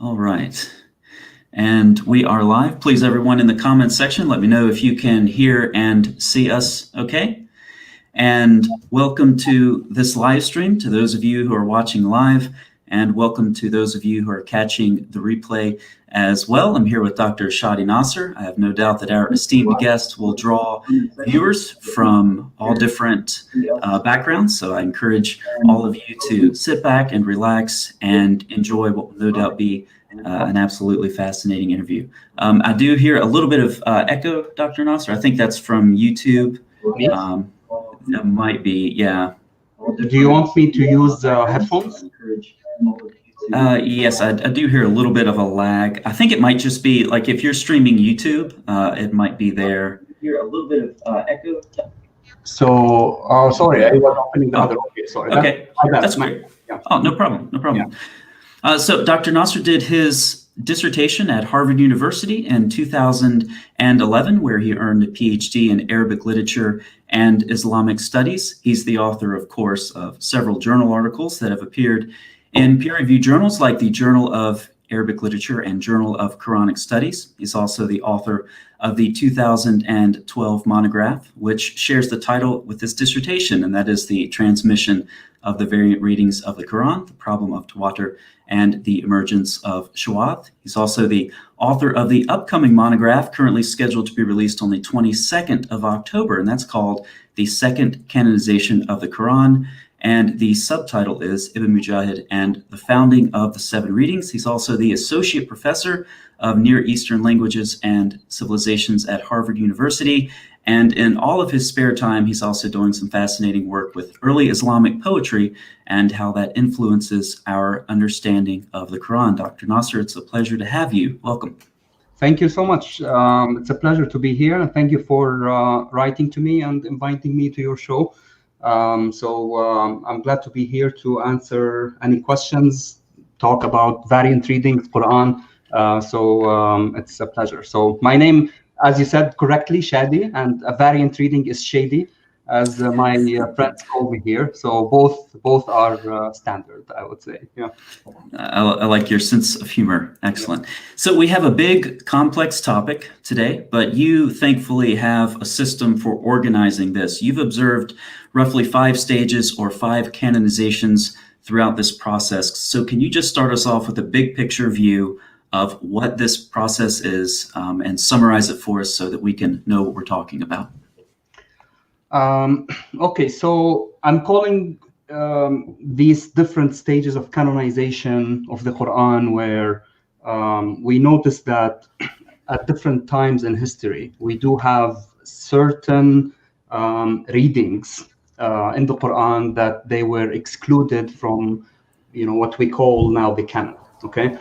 All right. And we are live. Please, everyone in the comments section, let me know if you can hear and see us okay. And welcome to this live stream to those of you who are watching live, and welcome to those of you who are catching the replay as well. I'm here with Dr. Shady Nasser. I have no doubt that our esteemed guest will draw viewers from all different backgrounds. So I encourage all of you to sit back and relax and enjoy what will no doubt be an absolutely fascinating interview. I do hear a little bit of echo, Dr. Nasser. I think that's from YouTube. That might be, yeah. Do you want me to use headphones? Yes, I do hear a little bit of a lag. I think it might just be like if you're streaming YouTube, it might be there. Hear a little bit of echo. So, sorry, I was opening the other. Okay, sorry. Okay, that's great. Yeah. Oh, no problem, no problem. Yeah. So Dr. Nasser did his dissertation at Harvard University in 2011, where he earned a PhD in Arabic literature and Islamic studies. He's the author, of course, of several journal articles that have appeared in peer-reviewed journals like the Journal of Arabic Literature and Journal of Quranic Studies. He's also the author of the 2012 monograph, which shares the title with this dissertation, and that is The Transmission of the Variant Readings of the Quran, the Problem of Tawatur, and the Emergence of Shawat. He's also the author of the upcoming monograph, currently scheduled to be released on the 22nd of October, and that's called The Second Canonization of the Quran. And the subtitle is Ibn Mujahid and the Founding of the Seven Readings. He's also the Associate Professor of Near Eastern Languages and Civilizations at Harvard University. And in all of his spare time, he's also doing some fascinating work with early Islamic poetry and how that influences our understanding of the Quran. Dr. Nasser, it's a pleasure to have you. Welcome. Thank you so much. It's a pleasure to be here. And thank you for writing to me and inviting me to your show. I'm glad to be here to answer any questions, talk about variant readings, Quran. It's a pleasure. So my name, as you said correctly, Shady, and a variant reading is Shady, as my friends call me here. So both are standard, I would say. Yeah. I like your sense of humor. Excellent. So we have a big, complex topic today, but you thankfully have a system for organizing this. You've observed roughly 5 stages or 5 canonizations throughout this process. So can you just start us off with a big picture view of what this process is and summarize it for us so that we can know what we're talking about? Okay, so I'm calling these different stages of canonization of the Quran, where we notice that at different times in history, we do have certain readings in the Quran that they were excluded from, what we call now the canon. Okay,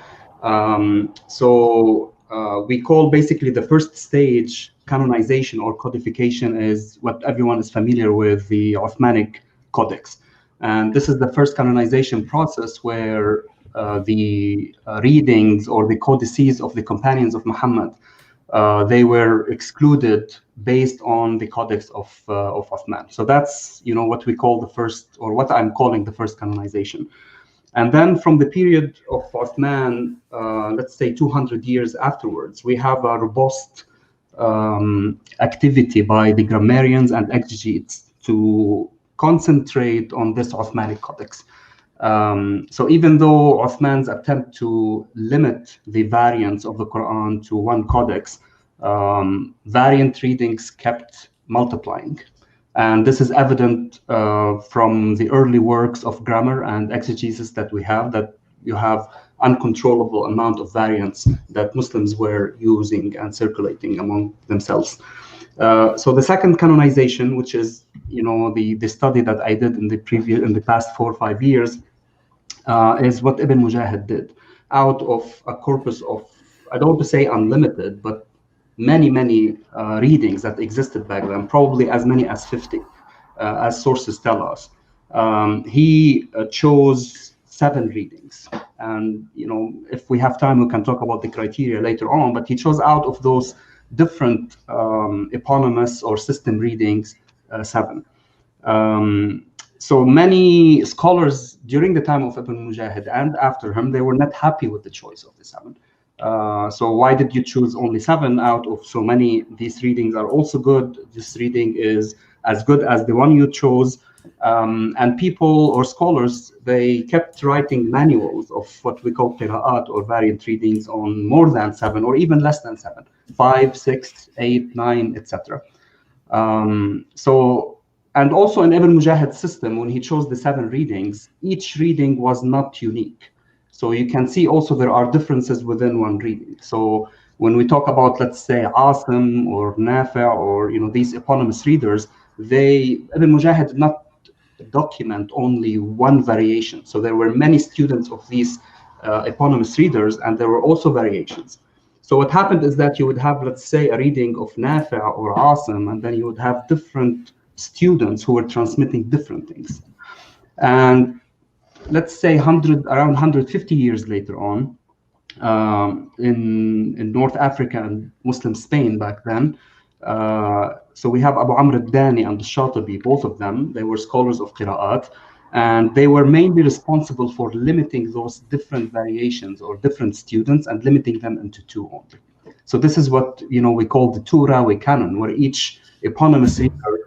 we call basically the first stage canonization or codification is what everyone is familiar with, the Uthmanic Codex. And this is the first canonization process where the readings or the codices of the companions of Muhammad, they were excluded based on the Codex of Uthman. So that's, what we call the first, or what I'm calling the first canonization. And then from the period of Uthman, let's say 200 years afterwards, we have a robust activity by the grammarians and exegetes to concentrate on this Uthmanic Codex. So even though Uthman's attempt to limit the variants of the Quran to one codex, variant readings kept multiplying. And this is evident from the early works of grammar and exegesis that we have, that you have uncontrollable amount of variants that Muslims were using and circulating among themselves. So the second canonization, which is the study that I did in the past 4 or 5 years, is what Ibn Mujahid did out of a corpus of, I don't want to say unlimited, but many readings that existed back then, probably as many as 50, as sources tell us. He chose 7 readings, and if we have time we can talk about the criteria later on, but he chose out of those different eponymous or system readings 7. So many scholars during the time of Ibn Mujahid and after him, they were not happy with the choice of the 7. So why did you choose only 7 out of so many? These readings are also good. This reading is as good as the one you chose. And people or scholars, they kept writing manuals of what we call qira'at or variant readings on more than 7 or even less than 7, 5, 6, 8, 9, etc. And also in Ibn Mujahid's system, when he chose the 7 readings, each reading was not unique. So you can see also there are differences within one reading. So when we talk about, let's say, Asim or Nafi' or these eponymous readers, Ibn Mujahid did not document only one variation. So there were many students of these eponymous readers, and there were also variations. So what happened is that you would have, let's say, a reading of Nafi' or Asim, and then you would have different students who were transmitting different things. And let's say around 150 years later on, in North Africa and Muslim Spain back then, so we have Abu Amr al-Dani and al-Shatibi, both of them, they were scholars of Qira'at, and they were mainly responsible for limiting those different variations or different students and limiting them into 2 only. So this is what we call the 2-Rawi canon, where each eponymous reader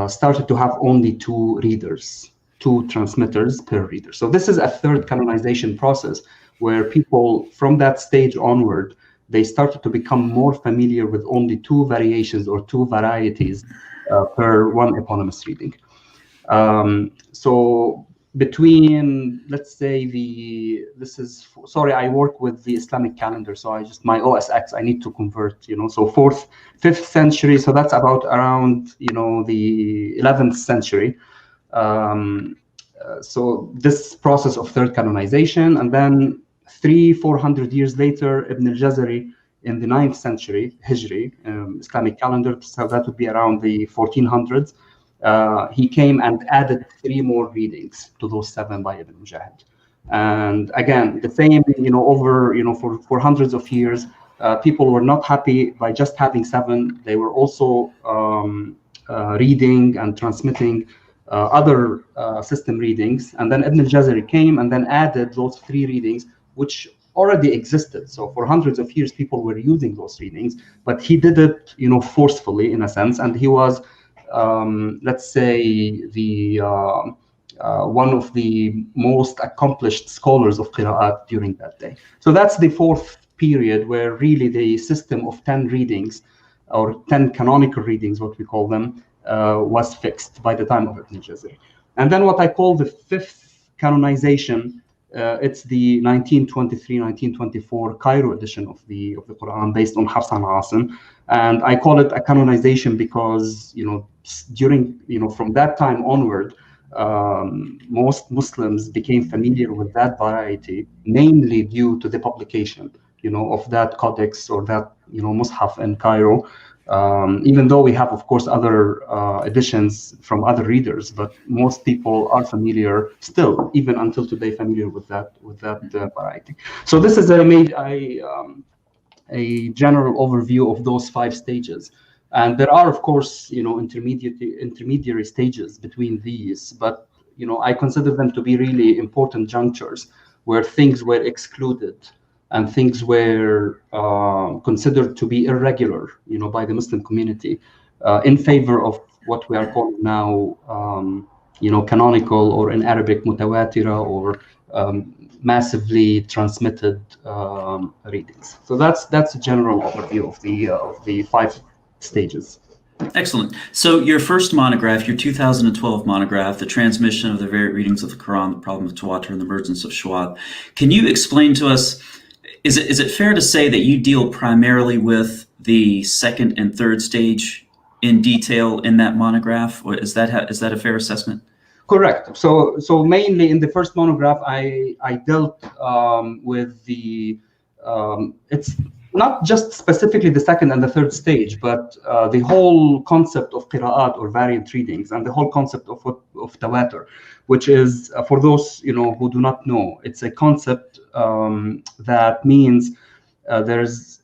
started to have only 2 readers, 2 transmitters per reader. So this is a 3rd canonization process where people from that stage onward, they started to become more familiar with only 2 variations or 2 varieties per one eponymous reading. So between, let's say, sorry, I work with the Islamic calendar, so my OSX, I need to convert, so 4th, 5th century, so that's about around, the 11th century. So this process of 3rd canonization, and then 300-400 years later, Ibn al-Jazari in the 9th century, Hijri, Islamic calendar, so that would be around the 1400s. He came and added 3 more readings to those 7 by Ibn Mujahid. And again, the same, over, for hundreds of years, people were not happy by just having 7. They were also reading and transmitting other system readings. And then Ibn al-Jazari came and then added those 3 readings, which already existed. So for hundreds of years, people were using those readings, but he did it, forcefully in a sense. And he was, let's say, the one of the most accomplished scholars of Qira'at during that day. So that's the 4th period where really the system of 10 readings or 10 canonical readings, what we call them, was fixed by the time of Ibn al-Jazari. And then what I call the 5th canonization, it's the 1923-1924 Cairo edition of the Quran based on Hafs and Asim. And I call it a canonization because, from that time onward, most Muslims became familiar with that variety, mainly due to the publication, of that codex or that, Mus'haf in Cairo. Even though we have, of course, other editions from other readers, but most people are familiar still, even until today, familiar with that variety. So this is a general overview of those 5 stages. And there are, of course, intermediary stages between these, but I consider them to be really important junctures where things were excluded and things were considered to be irregular, by the Muslim community, in favor of what we are calling now, canonical, or in Arabic, mutawatira, or massively transmitted readings. So that's a general overview of the 5 stages. Excellent. So your first monograph, your 2012 monograph, The Transmission of the Variant Readings of the Quran, the Problem of Tawatur, and the Emergence of Shawad. Can you explain to us, is it fair to say that you deal primarily with the 2nd and 3rd stage in detail in that monograph? Or is that a fair assessment? Correct. So mainly in the first monograph, I dealt with it's not just specifically the 2nd and the 3rd stage, but the whole concept of qira'at or variant readings, and the whole concept of tawatur, which is, for those who do not know, it's a concept that means there's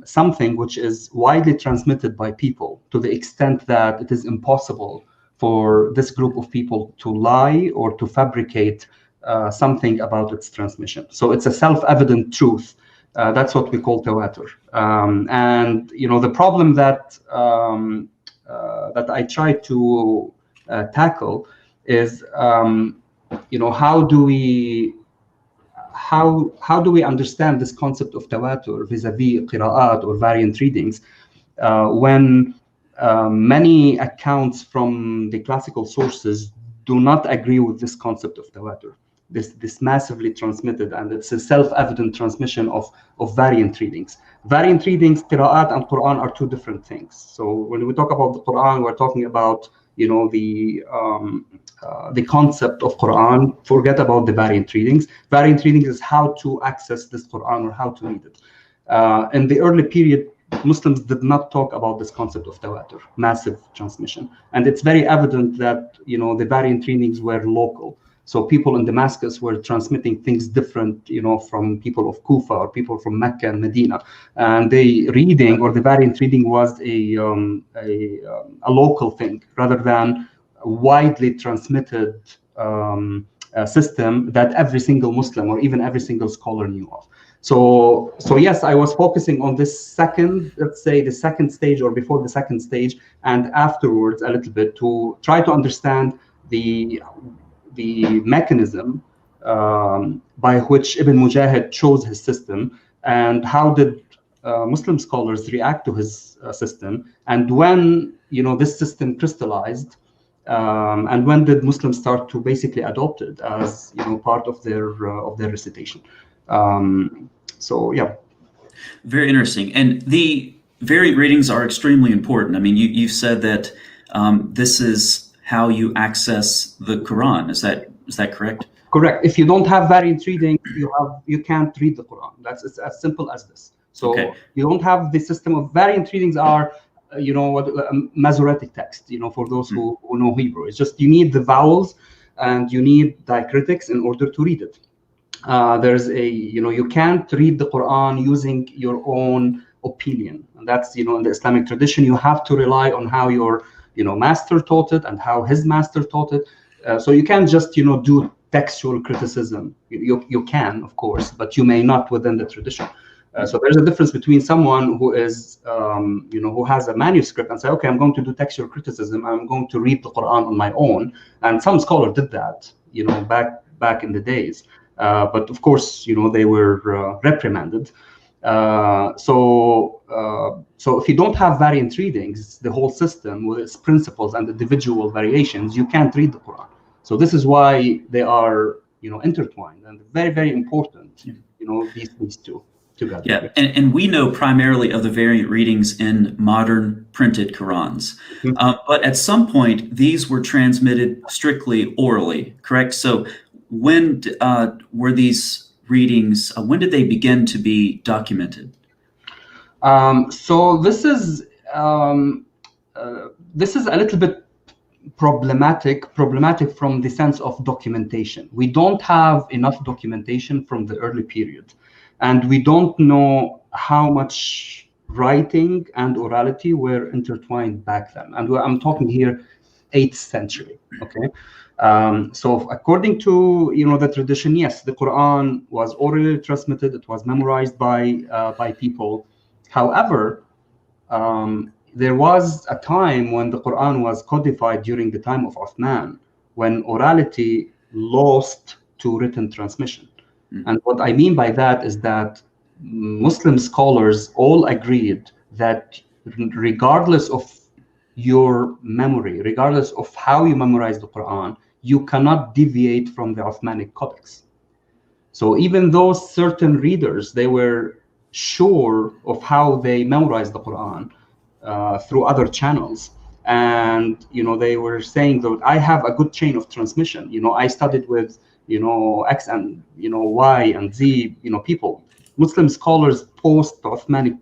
something which is widely transmitted by people to the extent that it is impossible for this group of people to lie or to fabricate something about its transmission. So it's a self-evident truth. That's what we call tawatur. And the problem that that I try to tackle is how do we understand this concept of tawatur vis-a-vis qira'at or variant readings when many accounts from the classical sources do not agree with this concept of tawatur, this massively transmitted, and it's a self-evident transmission of variant readings. Variant readings, qira'at and Quran are two different things. So when we talk about the Quran, we're talking about the concept of Quran. Forget about the variant readings. Variant readings is how to access this Quran or how to read it. In the early period, Muslims did not talk about this concept of tawatur, massive transmission, and it's very evident that the variant readings were local. So people in Damascus were transmitting things different, from people of Kufa or people from Mecca and Medina, and the reading or the variant reading was a local thing rather than a widely transmitted system that every single Muslim or even every single scholar knew of. So yes, I was focusing on this second, let's say the second stage or before the second stage, and afterwards a little bit to try to understand the mechanism by which Ibn Mujahid chose his system, and how did Muslim scholars react to his system, and when this system crystallized, and when did Muslims start to basically adopt it as part of their recitation. So yeah, very interesting. And the variant readings are extremely important. I mean, you've said that this is how you access the Quran. Is that correct? Correct. If you don't have variant reading, you can't read the Quran. It's as simple as this. So you don't have the system of variant readings are Masoretic text. For those who know Hebrew, it's just you need the vowels and you need diacritics in order to read it. There's you can't read the Quran using your own opinion, and that's in the Islamic tradition you have to rely on how your master taught it and how his master taught it. So you can't just do textual criticism. You can, of course, but you may not within the tradition. So there's a difference between someone who is who has a manuscript and say, okay, I'm going to do textual criticism, I'm going to read the Quran on my own, and some scholars did that back in the days. But of course, they were reprimanded. So if you don't have variant readings, the whole system with its principles and individual variations, you can't read the Quran. So this is why they are, intertwined and very, very important. These two together. Yeah, and we know primarily of the variant readings in modern printed Qurans, but at some point these were transmitted strictly orally, correct? So when were these readings? When did they begin to be documented? So this is a little bit problematic from the sense of documentation. We don't have enough documentation from the early period, and we don't know how much writing and orality were intertwined back then. And I'm talking here 8th century. Okay. So according to the tradition, yes, the Quran was orally transmitted. It was memorized by people. However, there was a time when the Quran was codified during the time of Uthman, when orality lost to written transmission. And what I mean by that is that Muslim scholars all agreed that regardless of your memory, regardless of how you memorize the Quran, you cannot deviate from the Uthmanic Codex. So even though certain readers, they were sure of how they memorized the Quran through other channels, and they were saying that I have a good chain of transmission. I studied with X and Y and Z people. Muslim scholars post-Uthmanic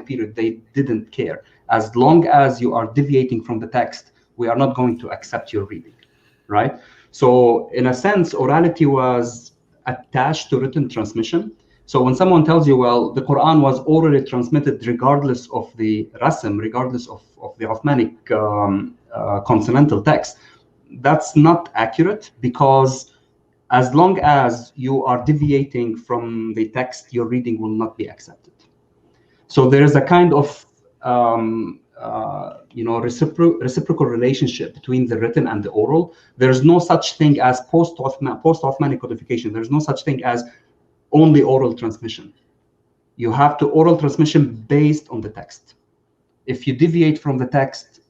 period, they didn't care. As long as you are deviating from the text, we are not going to accept your reading, right? So in a sense, orality was attached to written transmission. So when someone tells you, well, the Quran was orally transmitted regardless of the rasm, regardless of the Uthmanic consonantal text. That's not accurate, because as long as you are deviating from the text, your reading will not be accepted. So there is a kind of reciprocal relationship between the written and the oral. There's no such thing as post-Uthmanic codification. There's no such thing as only oral transmission. You have to oral transmission based on the text. If you deviate from the text,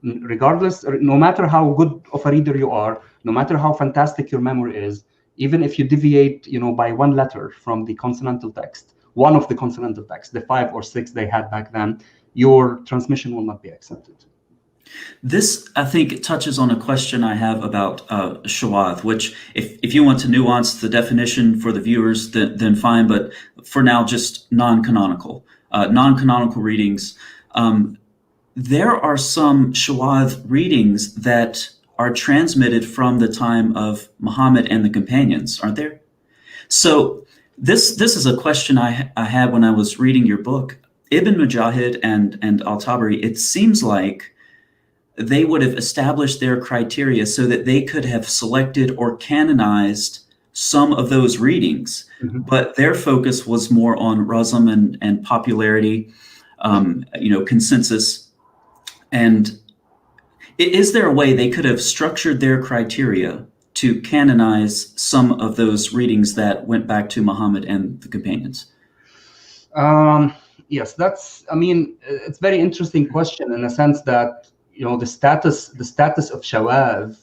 regardless, no matter how good of a reader you are, no matter how fantastic your memory is, even if you deviate, by one letter from the consonantal text, one of the consonantal texts, the 5 or 6 they had back then, your transmission will not be accepted. This, I think, touches on a question I have about shawadh, which, if you want to nuance the definition for the viewers, then fine. But for now, just non-canonical readings. There are some shawadh readings that are transmitted from the time of Muhammad and the companions, aren't there? So this is a question I had when I was reading your book. Ibn Mujahid and al-Tabari, it seems like they would have established their criteria so that they could have selected or canonized some of those readings, but their focus was more on razm and popularity, consensus. And is there a way they could have structured their criteria to canonize some of those readings that went back to Muhammad and the companions? Yes, it's a very interesting question, in a sense that, the status of shawadh,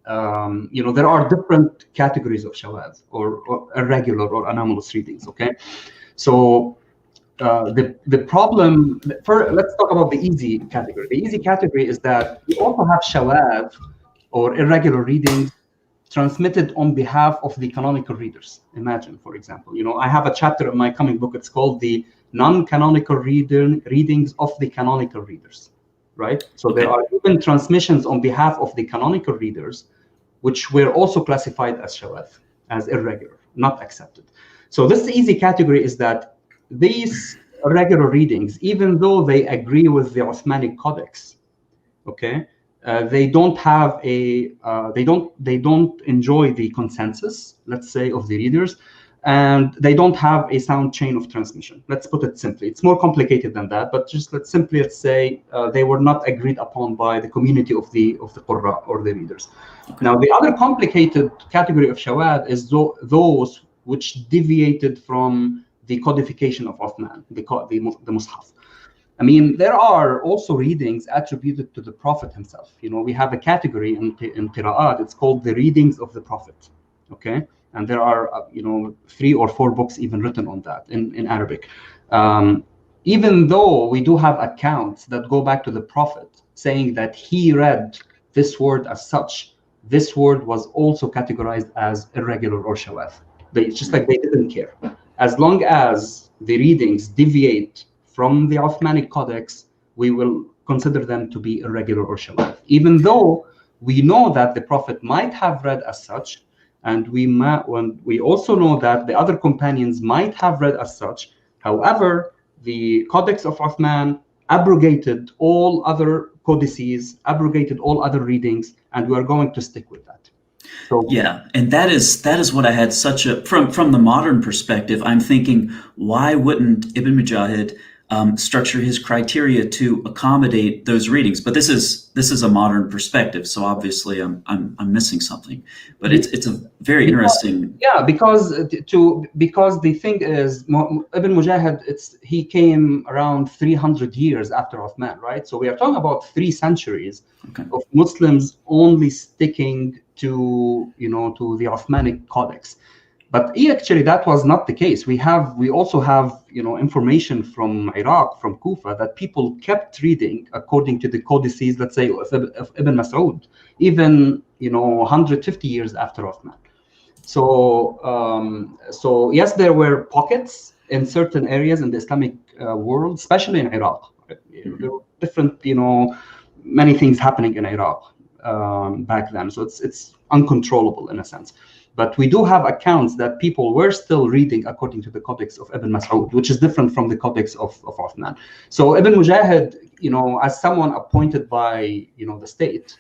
there are different categories of shawadh, or irregular or anomalous readings. Okay, so the problem, let's talk about the easy category. The easy category is that you also have shawadh, or irregular readings, transmitted on behalf of the canonical readers. Imagine, for example, I have a chapter in my coming book. It's called the non-canonical readings of the canonical readers, right? So there are even transmissions on behalf of the canonical readers, which were also classified as shawadh, as irregular, not accepted. So this easy category is that these irregular readings, even though they agree with the Uthmanic Codex, they don't have they don't enjoy the consensus, let's say, of the readers, and they don't have a sound chain of transmission. Let's put it simply. It's more complicated than that, but just let's say they were not agreed upon by the community of the Qurra, or the readers. Now, the other complicated category of shawadh is those which deviated from the codification of Uthman, the Mus'haf. There are also readings attributed to the Prophet himself. We have a category in Qira'at. It's called the readings of the Prophet. Okay, and there are 3 or 4 books even written on that in Arabic. Even though we do have accounts that go back to the Prophet saying that he read this word as such, this word was also categorized as irregular or shawadh. Just like they didn't care. As long as the readings deviate from the Uthmanic Codex, we will consider them to be irregular or shawadh, even though we know that the Prophet might have read as such, and we also know that the other companions might have read as such. However, the Codex of Uthman abrogated all other codices, abrogated all other readings, and we are going to stick with that. So, yeah, and that is what I had from the modern perspective. I'm thinking, why wouldn't Ibn Mujahid structure his criteria to accommodate those readings? But this is a modern perspective, so obviously I'm missing something. But it's a very interesting. Yeah, because the thing is, Ibn Mujahid, he came around 300 years after Uthman, right? So we are talking about 3 centuries of Muslims only sticking to the Uthmanic Codex. But actually, that was not the case. We also have information from Iraq, from Kufa, that people kept reading according to the codices, let's say, of Ibn Mas'ud, even 150 years after Uthman. So yes, there were pockets in certain areas in the Islamic world, especially in Iraq. There were different, many things happening in Iraq back then. So it's uncontrollable in a sense. But we do have accounts that people were still reading according to the Codex of Ibn Mas'ud, which is different from the Codex of Uthman. So Ibn Mujahid, as someone appointed by, the state,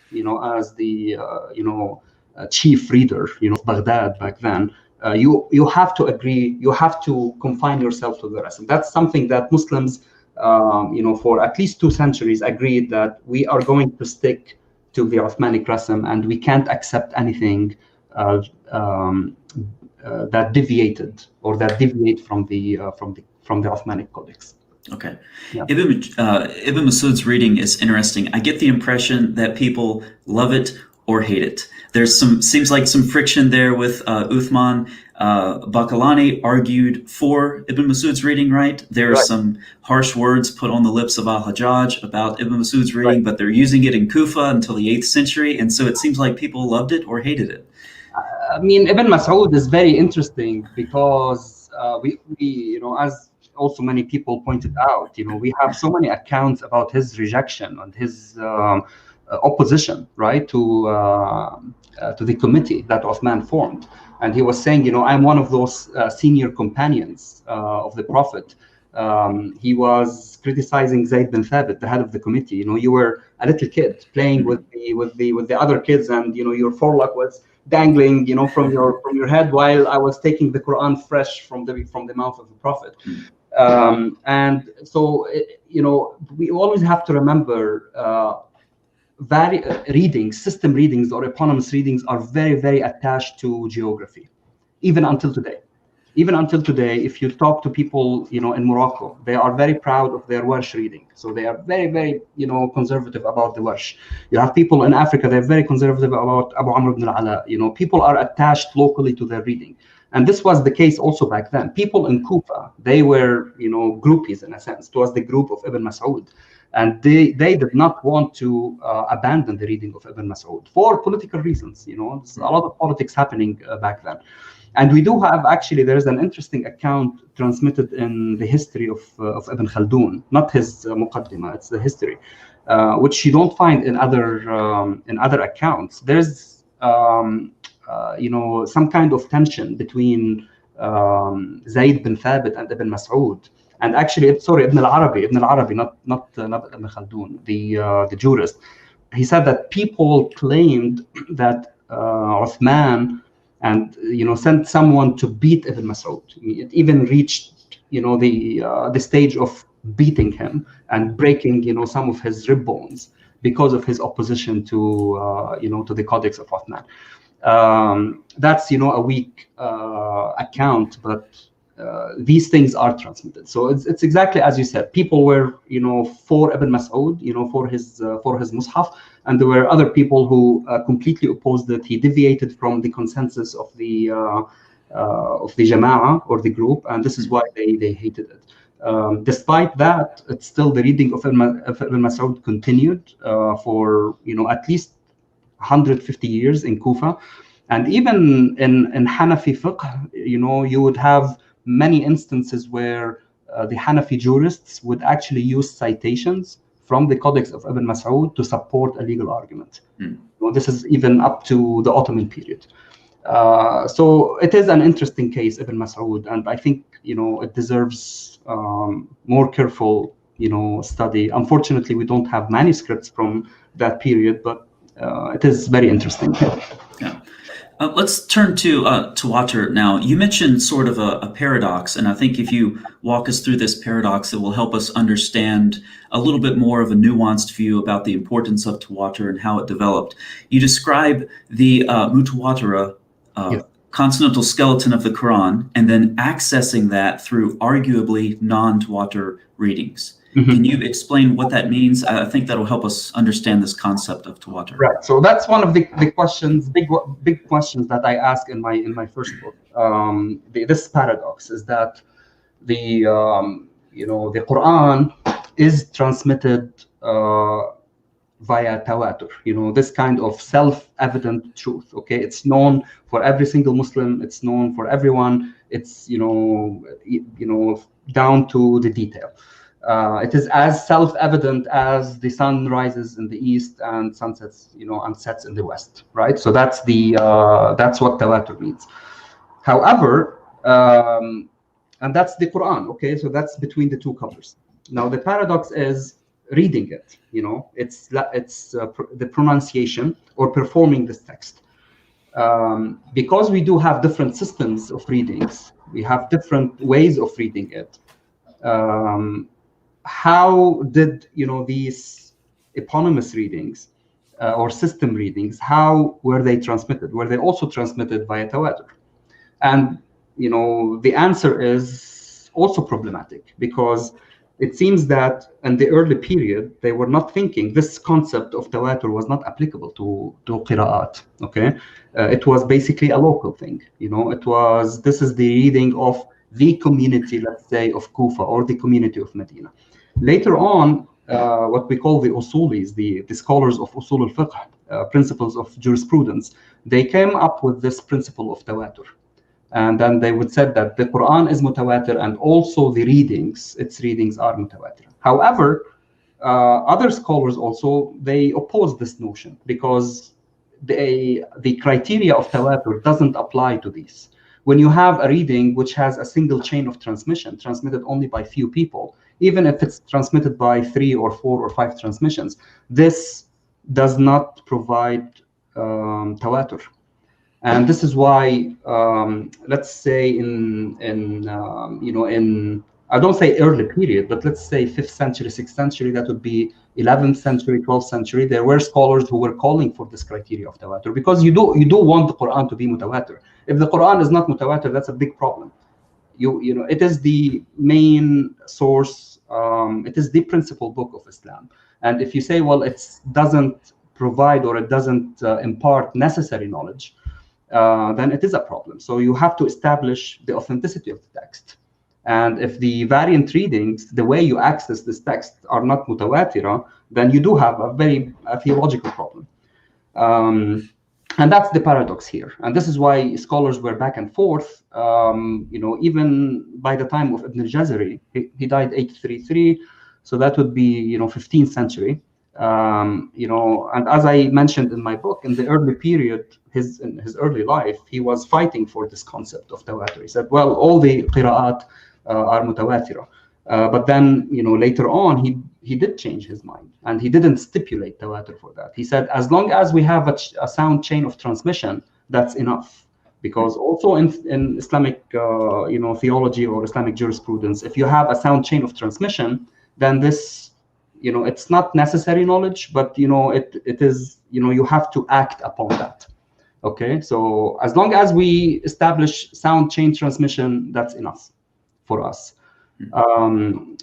as the, chief reader, of Baghdad back then, you have to agree, you have to confine yourself to the rest. And that's something that Muslims, for at least 2 centuries agreed that we are going to stick to the Uthmanic Rasm, and we can't accept anything that deviated or that deviate from the Uthmanic Codex. Okay. Yeah. Ibn Mas'ud's reading is interesting. I get the impression that people love it or hate it. Seems like some friction there with Uthman. Bakalani argued for Ibn Mas'ud's reading, right? There are some harsh words put on the lips of Al-Hajjaj about Ibn Mas'ud's reading, but they're using it in Kufa until the 8th century. And so it seems like people loved it or hated it. I mean, Ibn Mas'ud is very interesting because we as also many people pointed out, we have so many accounts about his rejection and his opposition, right, to the committee that Uthman formed. And he was saying, I'm one of those senior companions of the Prophet. He was criticizing Zayd bin Thabit, the head of the committee. You were a little kid playing with the other kids, and your forelock was dangling, from your head, while I was taking the Quran fresh from the mouth of the Prophet. And so, we always have to remember system readings or eponymous readings are very, very attached to geography, even until today. Even until today, if you talk to people, in Morocco, they are very proud of their Warsh reading. So they are very, very, conservative about the Warsh. You have people in Africa, they're very conservative about Abu Amr ibn al-Ala. People are attached locally to their reading. And this was the case also back then. People in Kufa, they were, groupies in a sense. It was the group of Ibn Mas'ud. And they did not want to abandon the reading of Ibn Mas'ud for political reasons. There's a lot of politics happening back then. And we do have, actually, there is an interesting account transmitted in the history of Ibn Khaldun, not his Muqaddimah, it's the history, which you don't find in other accounts. There's, some kind of tension between Zayd bin Thabit and Ibn Mas'ud. And actually, Ibn al-Arabi, not Ibn Khaldun, the jurist. He said that people claimed that Uthman and sent someone to beat Ibn Mas'ud. It even reached the stage of beating him and breaking some of his rib bones because of his opposition to to the Codex of Uthman. That's a weak account, but these things are transmitted. So it's exactly as you said. People were for Ibn Mas'ud, for his Mus'haf, and there were other people who completely opposed it. He deviated from the consensus of the Jama'ah or the group, and this is why they hated it. Despite that, it's still the reading of Ibn Mas'ud continued for at least 150 years in Kufa, and even in Hanafi fiqh, you would have many instances where the Hanafi jurists would actually use citations from the Codex of Ibn Mas'ud to support a legal argument. This is even up to the Ottoman period. So it is an interesting case, Ibn Mas'ud, and I think it deserves more careful study. Unfortunately, we don't have manuscripts from that period, but it is very interesting. Yeah. Let's turn to Tawatur now. You mentioned sort of a paradox, and I think if you walk us through this paradox, it will help us understand a little bit more of a nuanced view about the importance of Tawatur and how it developed. You describe the Mutawatira consonantal skeleton of the Quran, and then accessing that through arguably non-Tawatur readings. Can you explain what that means? I think that'll help us understand this concept of Tawatur. Right. So that's one of the questions, big questions that I ask in my first book. This paradox is that the Quran is transmitted via tawatur. This kind of self-evident truth. Okay, it's known for every single Muslim. It's known for everyone. It's down to the detail. It is as self-evident as the sun rises in the east and sunsets, and sets in the west, right? So that's what tawatur means. However, and that's the Quran, okay? So that's between the two covers. Now the paradox is reading it. It's the pronunciation or performing this text. Because we do have different systems of readings, we have different ways of reading it. How did these eponymous readings or system readings, how were they transmitted? Were they also transmitted via tawatur? And the answer is also problematic, because it seems that in the early period they were not thinking, this concept of tawatur was not applicable to qira'at. Okay, it was basically a local thing. This is the reading of the community, let's say, of Kufa or the community of Medina. Later on, what we call the usulis, the scholars of usul al-fiqh, principles of jurisprudence, they came up with this principle of tawatur. And then they would say that the Quran is mutawatir, and also its readings are mutawatir. However, other scholars also, they oppose this notion, because the criteria of tawatur doesn't apply to these. When you have a reading which has a single chain of transmission, transmitted only by few people, even if it's transmitted by 3 or 4 or 5 transmissions, this does not provide tawatur. And this is why, let's say in I don't say early period, but let's say 5th century, 6th century, that would be 11th century, 12th century, there were scholars who were calling for this criteria of tawatur, because you do want the Quran to be mutawatir. If the Quran is not mutawatir, that's a big problem. It is the main source, it is the principal book of Islam. And if you say, well, it doesn't provide or it doesn't impart necessary knowledge, then it is a problem. So you have to establish the authenticity of the text. And if the variant readings, the way you access this text, are not mutawatira, then you do have a theological problem. And that's the paradox here. And this is why scholars were back and forth. Even by the time of Ibn al-Jazari, he died 833, so that would be 15th century. And as I mentioned in my book, in the early period, in his early life, he was fighting for this concept of tawatur. He said, well, all the qira'at are mutawatira. But then, later on, he did change his mind, and he didn't stipulate tawatur for that. He said, as long as we have a sound chain of transmission, that's enough. Because also in Islamic, theology or Islamic jurisprudence, if you have a sound chain of transmission, then this, it's not necessary knowledge, but it is, you have to act upon that. Okay, so as long as we establish sound chain transmission, that's enough for us.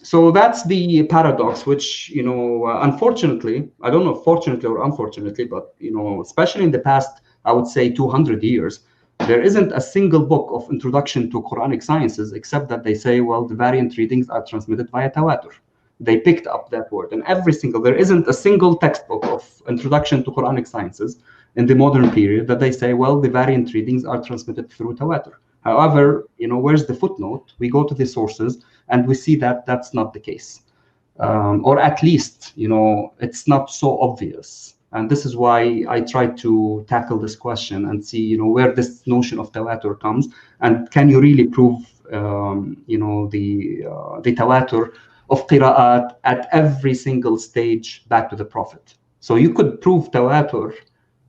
So that's the paradox, which unfortunately, I don't know, fortunately or unfortunately, but especially in the past, I would say 200 years, there isn't a single book of introduction to Quranic sciences except that they say, well, the variant readings are transmitted via tawatur. They picked up that word, and there isn't a single textbook of introduction to Quranic sciences in the modern period that they say, well, the variant readings are transmitted through tawatur. However, where's the footnote? We go to the sources and we see that that's not the case. Or at least, it's not so obvious. And this is why I try to tackle this question and see, where this notion of tawatur comes, and can you really prove, the tawatur of qira'at at every single stage back to the Prophet. So you could prove tawatur,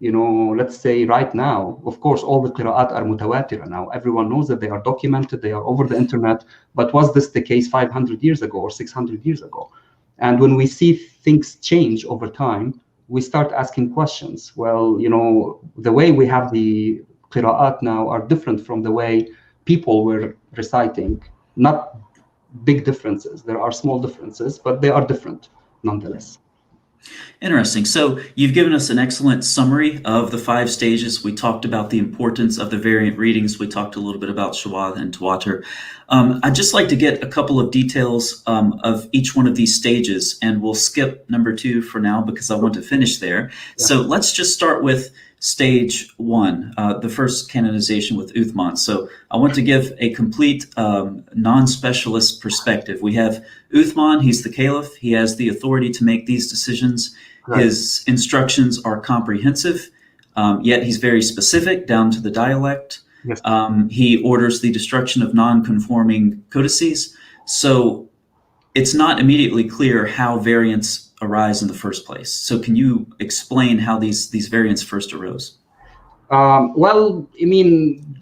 let's say right now. Of course, all the qira'at are mutawatira now. Everyone knows that they are documented, they are over the internet. But was this the case 500 years ago or 600 years ago? And when we see things change over time, we start asking questions. Well, the way we have the qira'at now are different from the way people were reciting. Not big differences. There are small differences, but they are different nonetheless. Interesting. So you've given us an excellent summary of the 5 stages. We talked about the importance of the variant readings. We talked a little bit about shawad and tawatur. I'd just like to get a couple of details of each one of these stages, and we'll skip number 2 for now because I want to finish there. Yeah. So let's just start with stage one, the first canonization with Uthman. So I want to give a complete non-specialist perspective. We have Uthman, he's the caliph. He has the authority to make these decisions. Right. His instructions are comprehensive, yet he's very specific down to the dialect. Yes. He orders the destruction of non-conforming codices. So it's not immediately clear how variants arise in the first place. So can you explain how these variants first arose? Well, I mean,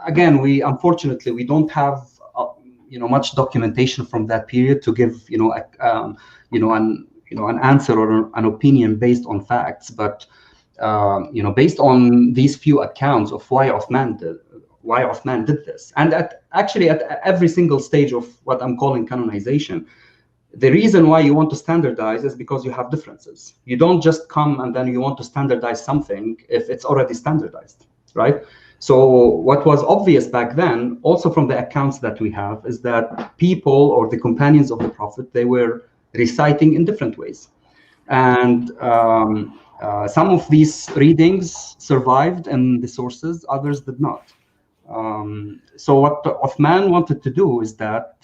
again, we unfortunately we don't have much documentation from that period to give an answer or an opinion based on facts, but based on these few accounts of why Uthman did this, and actually at every single stage of what I'm calling canonization, the reason why you want to standardize is because you have differences. You don't just come and then you want to standardize something if it's already standardized, right? So what was obvious back then, also from the accounts that we have, is that people or the companions of the Prophet, they were reciting in different ways. And some of these readings survived in the sources, others did not. So what Uthman wanted to do is that,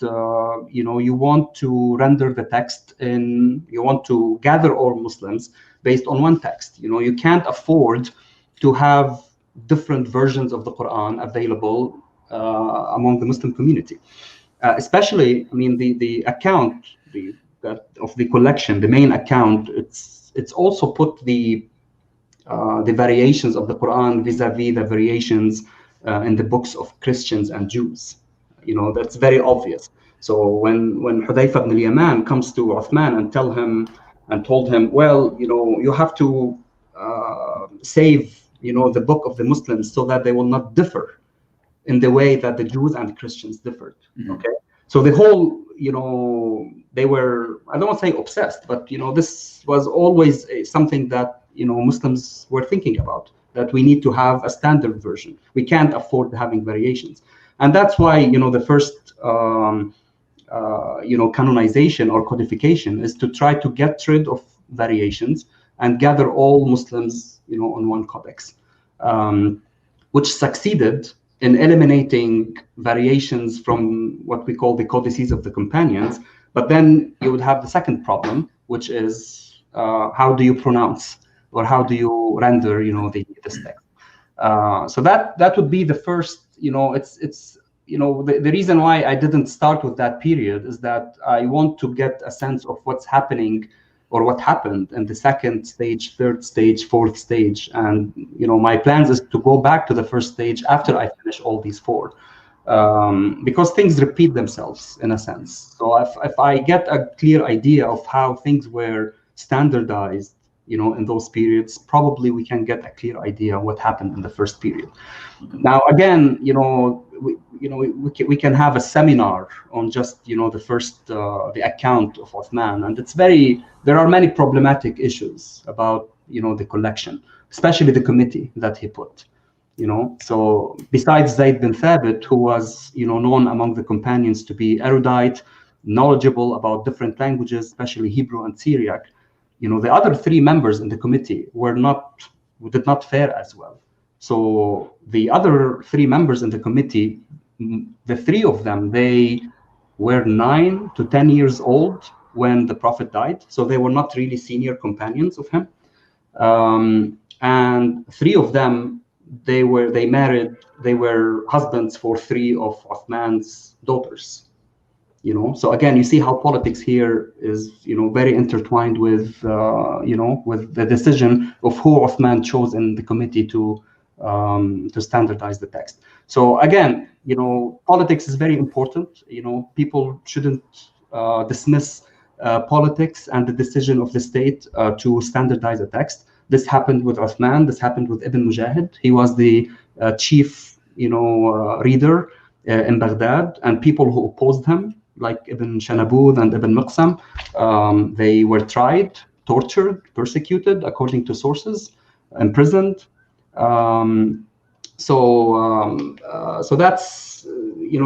you want to render the text you want to gather all Muslims based on one text. You can't afford to have different versions of the Quran available among the Muslim community. Especially, I mean, the account of the collection, the main account, it's also put the variations of the Quran vis-a-vis the variations in the books of Christians and Jews. That's very obvious. So when Hudayfa ibn al-Yaman comes to Uthman and told him, well, you have to save, the book of the Muslims so that they will not differ in the way that the Jews and Christians differed. Mm-hmm. Okay. So the whole, they were, I don't want to say obsessed, but, this was always something that, Muslims were thinking about, that we need to have a standard version. We can't afford having variations. And that's why, the first, canonization or codification is to try to get rid of variations and gather all Muslims, on one codex, which succeeded in eliminating variations from what we call the codices of the companions. But then you would have the second problem, which is how do you pronounce or how do you render, this text? So that would be the first. It's the reason why I didn't start with that period is that I want to get a sense of what's happening or what happened in the second stage, third stage, fourth stage. And, my plans is to go back to the first stage after I finish all these four, because things repeat themselves in a sense. So if I get a clear idea of how things were standardized, in those periods, probably we can get a clear idea what happened in the first period. Now, again, we can have a seminar on just, the first, the account of Uthman, and there are many problematic issues about, the collection, especially the committee that he put, So besides Zayd bin Thabit, who was, known among the companions to be erudite, knowledgeable about different languages, especially Hebrew and Syriac, the other three members in the committee did not fare as well. So the other three members in the committee, the three of them, they were 9 to 10 years old when the Prophet died. So they were not really senior companions of him. And three of them, they were husbands for three of Uthman's daughters. So again, you see how politics here is, very intertwined with, with the decision of who Uthman chose in the committee to standardize the text. So again, politics is very important. People shouldn't dismiss politics and the decision of the state to standardize a text. This happened with Uthman. This happened with Ibn Mujahid. He was the chief, reader in Baghdad, and people who opposed him, like Ibn Shanabud and Ibn Miqsam, they were tried, tortured, persecuted, according to sources, imprisoned. So that's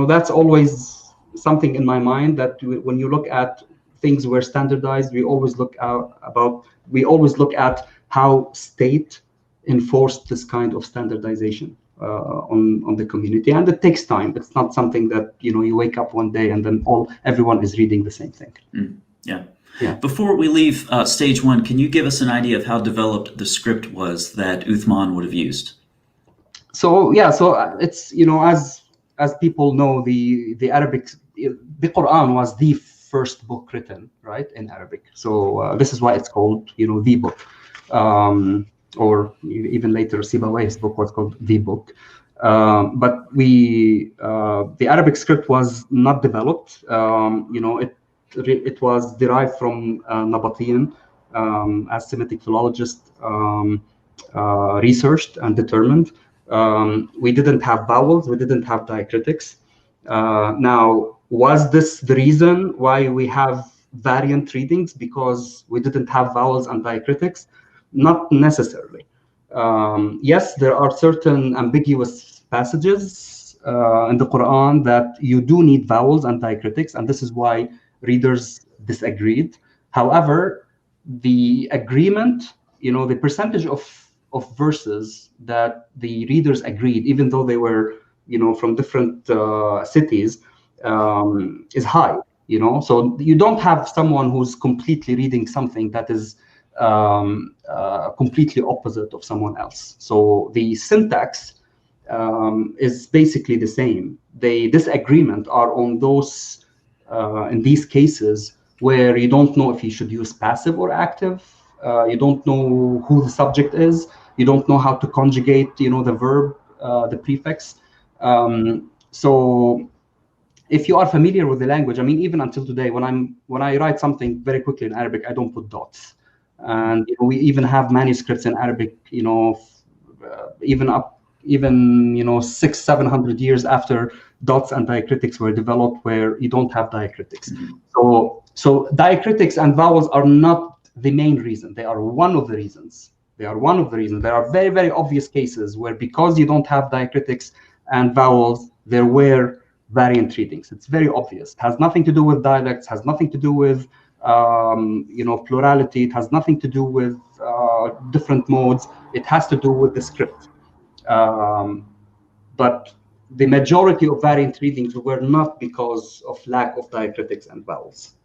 that's always something in my mind, that when you look at things were standardized, we always look at how state enforced this kind of standardization on the community, and it takes time. It's not something that you wake up one day and then everyone is reading the same thing. Yeah. Before we leave stage one, can you give us an idea of how developed the script was that Uthman would have used? So it's as people know, the Arabic, the Quran was the first book written, right, in Arabic. So this is why it's called the book. Or even later, Sibawayh's book was called the book. But the Arabic script was not developed. It was derived from Nabatean, as Semitic philologists researched and determined. We didn't have vowels, we didn't have diacritics. Now, was this the reason why we have variant readings? Because we didn't have vowels and diacritics? Not necessarily. Yes, there are certain ambiguous passages in the Quran that you do need vowels and diacritics, and this is why readers disagreed. However, the agreement, the percentage of verses that the readers agreed, even though they were, from different cities, is high. So you don't have someone who's completely reading something that is completely opposite of someone else. So the syntax is basically the same. The disagreement are on those in these cases where you don't know if you should use passive or active. You don't know who the subject is. You don't know how to conjugate, the verb, the prefix. So if you are familiar with the language, I mean, even until today, when I write something very quickly in Arabic, I don't put dots. And we even have manuscripts in Arabic, even 600-700 years after dots and diacritics were developed, where you don't have diacritics. So diacritics and vowels are not the main reason. They are one of the reasons. There are very, very obvious cases where, because you don't have diacritics and vowels, there were variant readings. It's very obvious. It has nothing to do with dialects, has nothing to do with plurality. It has nothing to do with different modes. It has to do with the script. But the majority of variant readings were not because of lack of diacritics and vowels.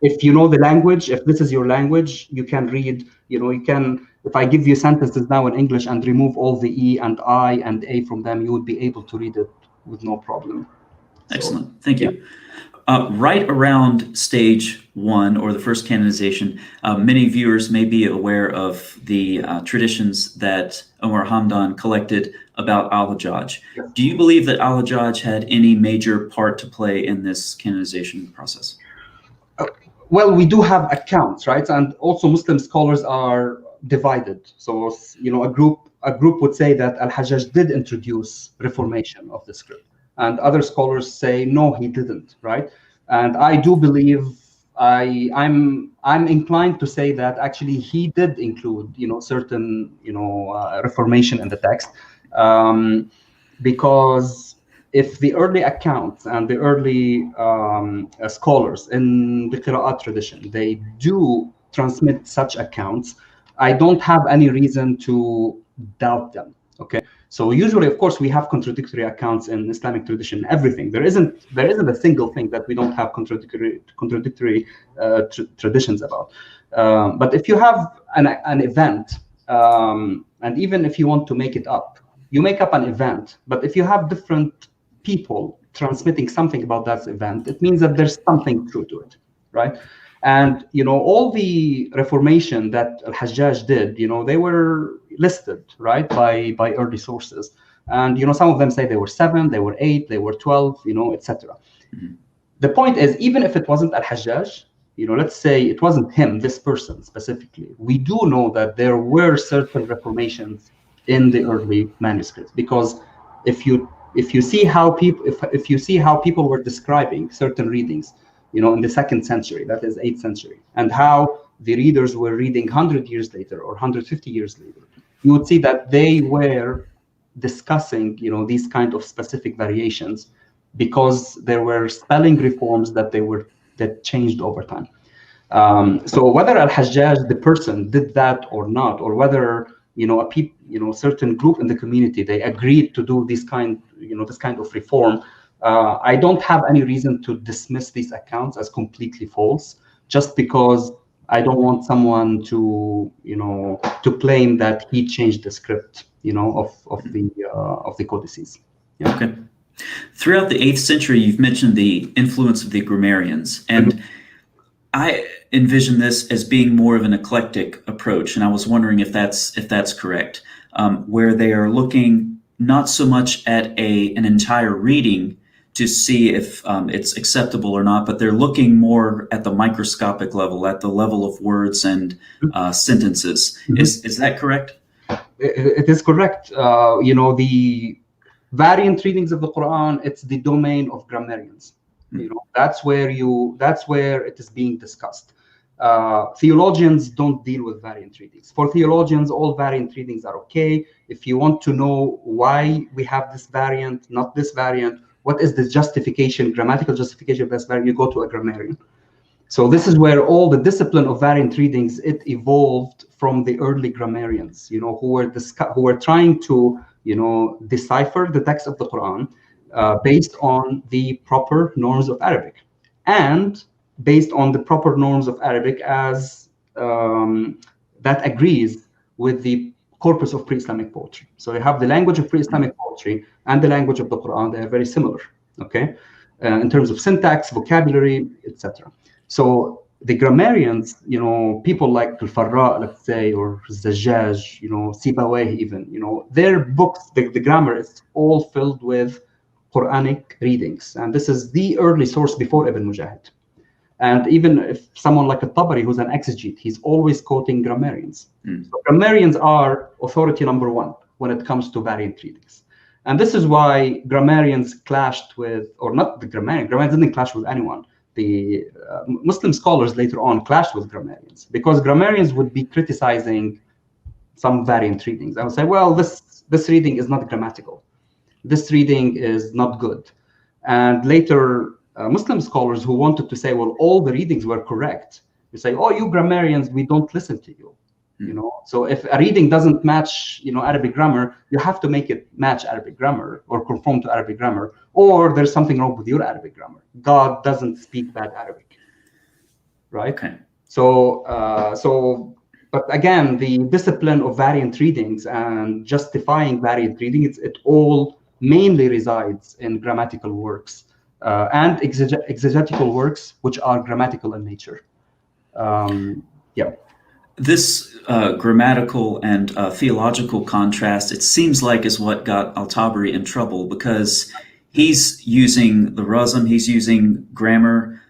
If you know the language, if this is your language, you can read, if I give you sentences now in English and remove all the E and I and A from them, you would be able to read it with no problem. Excellent. Thank you. Right around stage one, or the first canonization, many viewers may be aware of the traditions that Omar Hamdan collected about Al-Hajjaj. Yes. Do you believe that Al-Hajjaj had any major part to play in this canonization process? Well, we do have accounts, right? And also Muslim scholars are divided. So, a group would say that Al-Hajjaj did introduce reformation of the script, and other scholars say no, he didn't, right? And I do believe, I'm inclined to say that actually he did include, certain, reformation in the text, because if the early accounts and the early scholars in the Qira'at tradition, they do transmit such accounts, I don't have any reason to doubt them. Okay, so usually, of course, we have contradictory accounts in Islamic tradition. Everything there isn't a single thing that we don't have contradictory traditions about. But if you have an event, and even if you want to make it up, you make up an event. But if you have different people transmitting something about that event, it means that there's something true to it, right? And all the reformation that Al-Hajjaj did, they were listed, right, by early sources. And some of them say they were 7, they were 8, they were 12, etc. Mm-hmm. The point is, even if it wasn't Al-Hajjaj, let's say it wasn't him, this person specifically, we do know that there were certain reformations in the early manuscripts, because if you see how people were describing certain readings, in the 2nd century, that is 8th century, and how the readers were reading 100 years later or 150 years later, you would see that they were discussing, these kind of specific variations, because there were spelling reforms that changed over time. So whether Al-Hajjaj, the person, did that or not, or whether certain group in the community, they agreed to do this kind of reform. I don't have any reason to dismiss these accounts as completely false, just because I don't want someone to claim that he changed the script, of the codices. Yeah. Okay. Throughout the 8th century, you've mentioned the influence of the grammarians, and I envision this as being more of an eclectic approach, and I was wondering if that's correct, where they are looking not so much at an entire reading to see if it's acceptable or not, but they're looking more at the microscopic level, at the level of words and sentences. Is that correct? It is correct. The variant readings of the Quran, it's the domain of grammarians. That's where it is being discussed. Theologians don't deal with variant readings. For theologians, all variant readings are okay. If you want to know why we have this variant, not this variant, what is the justification, grammatical justification of this variant, you go to a grammarian. So this is where all the discipline of variant readings, it evolved from the early grammarians, who were trying to, decipher the text of the Quran based on the proper norms of Arabic, and based on the proper norms of Arabic as that agrees with the corpus of pre-Islamic poetry. So you have the language of pre-Islamic poetry and the language of the Quran. They are very similar, okay, in terms of syntax, vocabulary, etc. So the grammarians, people like Al-Farra, let's say, or Zajjaj, Sibawayh even, their books, the grammar is all filled with Quranic readings. And this is the early source before Ibn Mujahid. And even if someone like Tabari, who's an exegete, he's always quoting grammarians. So grammarians are authority number one when it comes to variant readings. And this is why grammarians clashed with, or not the grammarians didn't clash with anyone. The Muslim scholars later on clashed with grammarians, because grammarians would be criticizing some variant readings. I would say, well, this reading is not grammatical. This reading is not good. And later, Muslim scholars who wanted to say, well, all the readings were correct, you say, oh, you grammarians, we don't listen to you. So if a reading doesn't match, Arabic grammar, you have to make it match Arabic grammar or conform to Arabic grammar, or there's something wrong with your Arabic grammar. God doesn't speak bad Arabic, right? Okay. But again, the discipline of variant readings and justifying variant reading, it all mainly resides in grammatical works and exegetical works, which are grammatical in nature. This grammatical and theological contrast, it seems like, is what got Al-Tabari in trouble, because he's using the razm, he's using grammar,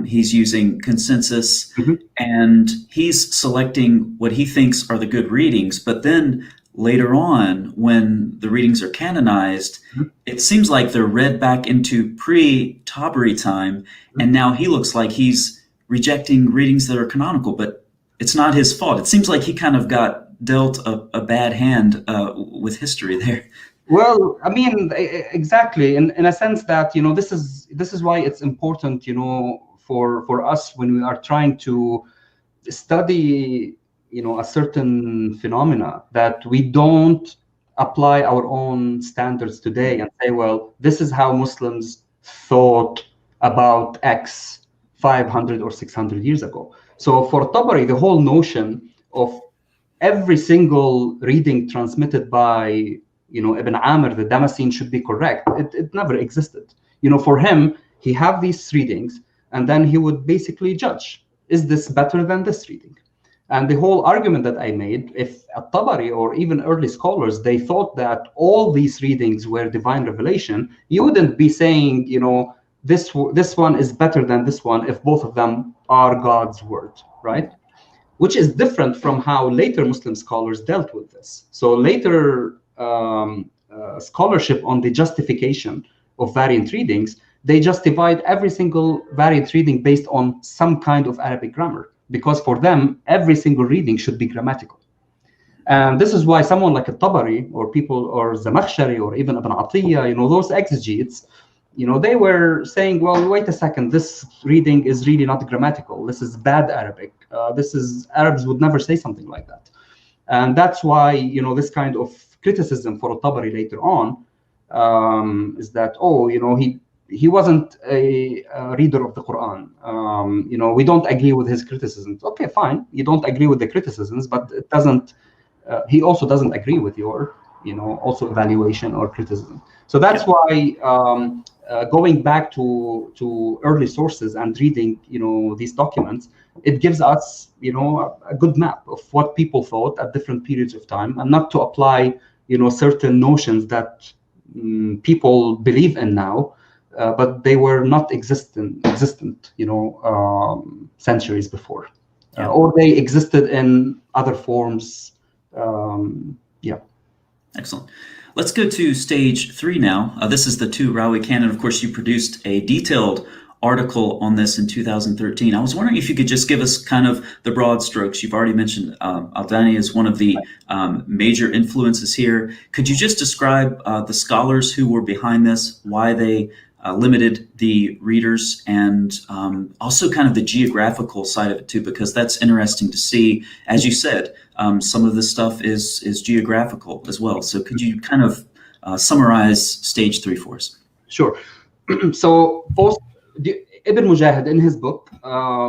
he's using consensus, and he's selecting what he thinks are the good readings. But then later on, when the readings are canonized, it seems like they're read back into pre-Tabari time, and now he looks like he's rejecting readings that are canonical, but it's not his fault. It seems like he kind of got dealt a bad hand with history there. Well, I mean, exactly, in a sense that, this is why it's important, for us when we are trying to study, a certain phenomena, that we don't apply our own standards today and say, well, this is how Muslims thought about X 500 or 600 years ago. So for Tabari, the whole notion of every single reading transmitted by, Ibn Amr, the Damascene, should be correct, it never existed. For him, he have these readings, and then he would basically judge, is this better than this reading? And the whole argument that I made, if Tabari or even early scholars, they thought that all these readings were divine revelation, you wouldn't be saying, this one is better than this one if both of them are God's word, right? Which is different from how later Muslim scholars dealt with this. So later scholarship on the justification of variant readings, they justified every single variant reading based on some kind of Arabic grammar, because for them, every single reading should be grammatical. And this is why someone like a Tabari or Zamakhshari or even Ibn Atiyah, those exegetes, they were saying, well, wait a second, this reading is really not grammatical. This is bad Arabic. Arabs would never say something like that. And that's why, you know, this kind of criticism for Tabari later on is that, oh, you know, he wasn't a reader of the Quran. You know, we don't agree with his criticisms. Okay, fine. You don't agree with the criticisms, but it doesn't. He also doesn't agree with your, you know, also evaluation or criticism. So that's why going back to early sources and reading, you know, these documents, it gives us, you know, a good map of what people thought at different periods of time, and not to apply, you know, certain notions that people believe in now. But they were not existent, you know, centuries before, or they existed in other forms. Yeah. Excellent. Let's go to stage 3 now. This is the 2 Rawi canon. Of course, you produced a detailed article on this in 2013. I was wondering if you could just give us kind of the broad strokes. You've already mentioned Aldani is one of the major influences here. Could you just describe the scholars who were behind this, why they limited the readers, and also kind of the geographical side of it too, because that's interesting to see. As you said, some of this stuff is geographical as well. So could you kind of summarize stage 3 for us? Sure. So both Ibn Mujahid in his book,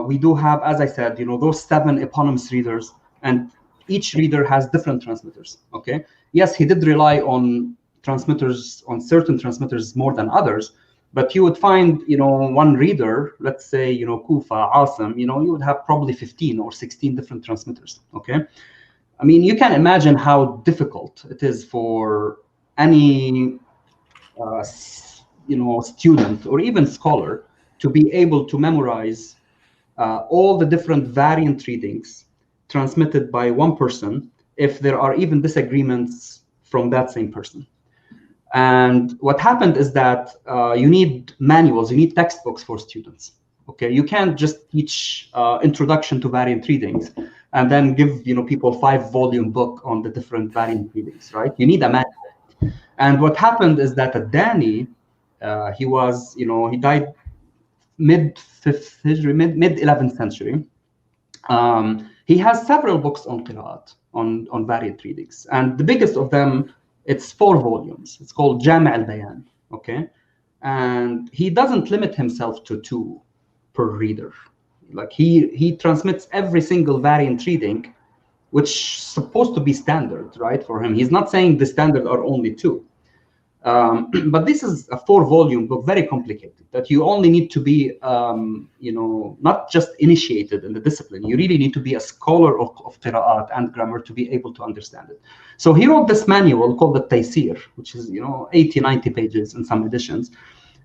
we do have, as I said, you know, those 7 eponymous readers, and each reader has different transmitters. Okay. Yes, he did rely on transmitters, on certain transmitters more than others, but you would find, you know, one reader, let's say, you know, Kufa, Asim, you know, you would have probably 15 or 16 different transmitters. Okay. I mean, you can imagine how difficult it is for any, you know, student or even scholar to be able to memorize all the different variant readings transmitted by one person if there are even disagreements from that same person. And what happened is that you need manuals, you need textbooks for students. Okay, you can't just teach introduction to variant readings and then give, you know, people 5-volume book on the different variant readings, right? You need a manual. And what happened is that Dani, he was, you know, he died mid-5th Hijri, mid-11th century. He has several books on qira'at, on variant readings, and the biggest of them, it's 4 volumes. It's called Jami' al-Bayan, okay? And he doesn't limit himself to 2 per reader. Like he transmits every single variant reading, which is supposed to be standard, right, for him. He's not saying the standard are only 2. But this is a 4-volume book, very complicated, that you only need to be, you know, not just initiated in the discipline. You really need to be a scholar of qira'at and grammar to be able to understand it. So he wrote this manual called the Taysir, which is, you know, 80, 90 pages in some editions.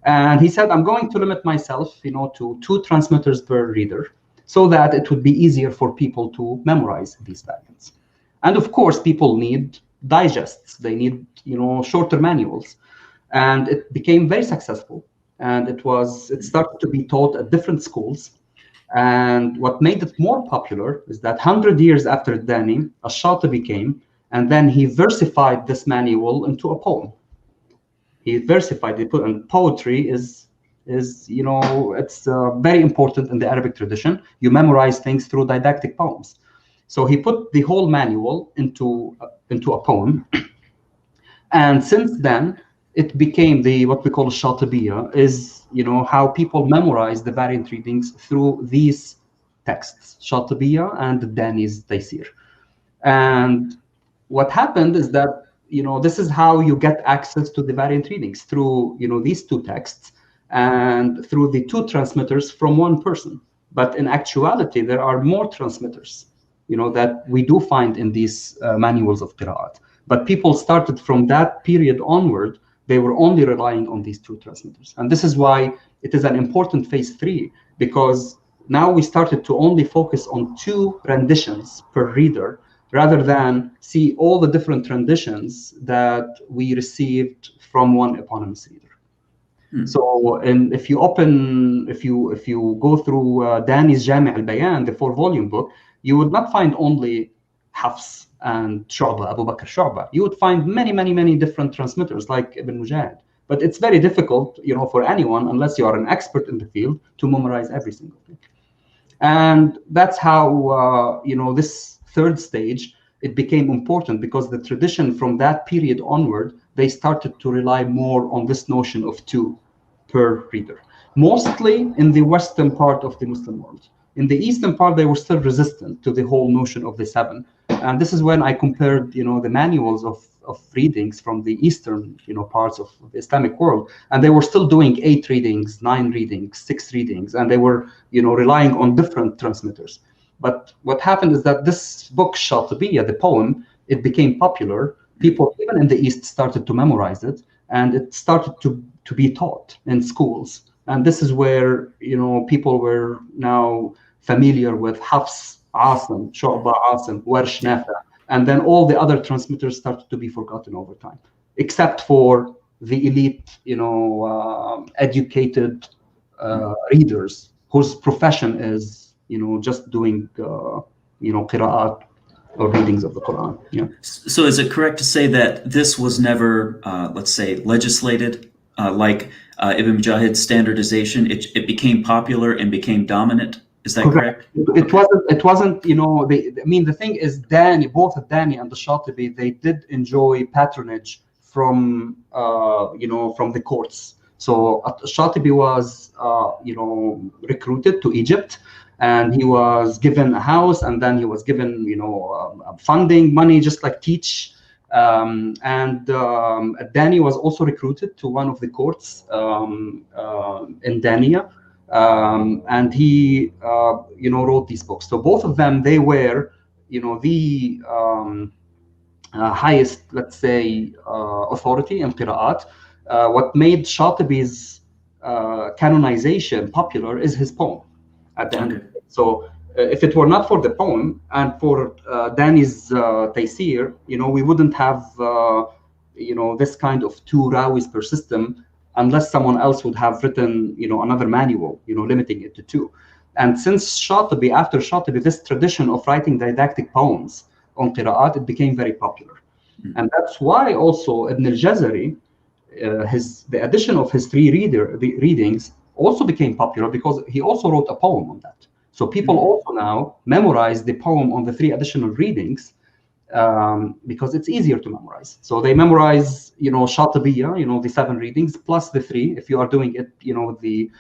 And he said, I'm going to limit myself, you know, to 2 transmitters per reader so that it would be easier for people to memorize these variants. And of course, people need digests, they need, you know, shorter manuals, and it became very successful, and it started to be taught at different schools. And what made it more popular is that 100 years after Dani, Ash-Shatibi came, and then he versified this manual into a poem. He versified it, and poetry is, you know, it's very important in the Arabic tradition. You memorize things through didactic poems. So he put the whole manual into a poem, and since then it became what we call Shatibiyya, is, you know, how people memorize the variant readings through these texts, Shatibiyya and Dani's Taysir. And what happened is that, you know, this is how you get access to the variant readings, through, you know, these 2 texts and through the 2 transmitters from one person. But in actuality, there are more transmitters, you know, that we do find in these manuals of qira'at. But people started from that period onward, they were only relying on these 2 transmitters. And this is why it is an important phase 3, because now we started to only focus on 2 renditions per reader, rather than see all the different renditions that we received from one eponymous reader. So, and if you go through Dani's Jami' al-Bayan, the 4-volume book, you would not find only Hafs and Shu'ba, Abu Bakr Shu'ba. You would find many different transmitters like Ibn Mujahid. But it's very difficult, you know, for anyone, unless you are an expert in the field, to memorize every single thing. And that's how, you know, this 3rd stage it became important because the tradition from that period onward, they started to rely more on this notion of 2 per reader, mostly in the western part of the Muslim world. In the eastern part, they were still resistant to the whole notion of the 7. And this is when I compared, the manuals of readings from the eastern, parts of the Islamic world, and they were still doing 8 readings, 9 readings, 6 readings, and they were, relying on different transmitters. But what happened is that this book, Shatibiya, the poem, it became popular. People, even in the East, started to memorize it, and it started to be taught in schools. And this is where, people were now familiar with Hafs, Asim, Shu'ba, Asim, Warsh, Nafi', and then all the other transmitters started to be forgotten over time, except for the elite, educated readers whose profession is, just doing, qira'at or readings of the Quran. Yeah. So is it correct to say that this was never, let's say, legislated, like Ibn Mujahid's standardization? It became popular and became dominant. Is that correct? It wasn't. The thing is, both Dani and the Shatibi, they did enjoy patronage from, from the courts. So Shatibi was, recruited to Egypt, and he was given a house, and then he was given, funding, money, just like teach. And Dani was also recruited to one of the courts in Dania. And he, wrote these books. So both of them, they were, the highest, let's say, authority in qira'at. What made Shatibi's canonization popular is his poem at the end. So if it were not for the poem and for Dani's Taysir, we wouldn't have, this kind of 2 rawis per system, unless someone else would have written, another manual, limiting it to 2. And since Shatibi, after Shatibi, this tradition of writing didactic poems on qira'at, it became very popular. And that's why also Ibn al-Jazari, the addition of his 3 readings also became popular, because he also wrote a poem on that. So people also now memorize the poem on the 3 additional readings, because it's easier to memorize. So they memorize, Shatibiya, the 7 readings plus the 3. If you are doing it, with the,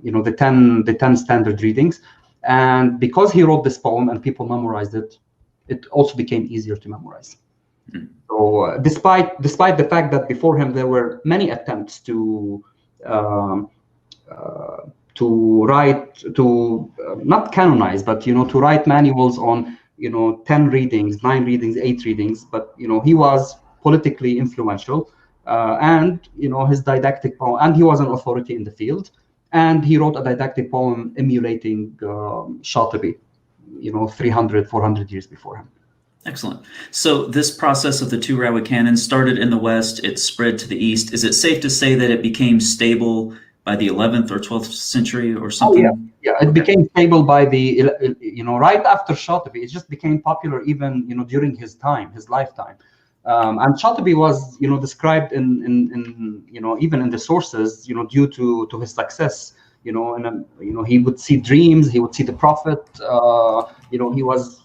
the 10 standard readings. And because he wrote this poem and people memorized it, it also became easier to memorize. So despite the fact that before him there were many attempts to write, not canonize, but to write manuals on 10 readings, 9 readings, 8 readings, but he was politically influential, and his didactic poem, and he was an authority in the field, and he wrote a didactic poem emulating Shatibi, 300, 400 years before him. Excellent. So this process of the 2 rawi canons started in the West, it spread to the East. Is it safe to say that it became stable by the 11th or 12th century or something? Oh, yeah. It became stable by the, right after Shatibi. It just became popular even, during his time, his lifetime. And Shatibi was, described in even in the sources, due to his success, and he would see dreams, he would see the prophet, he was,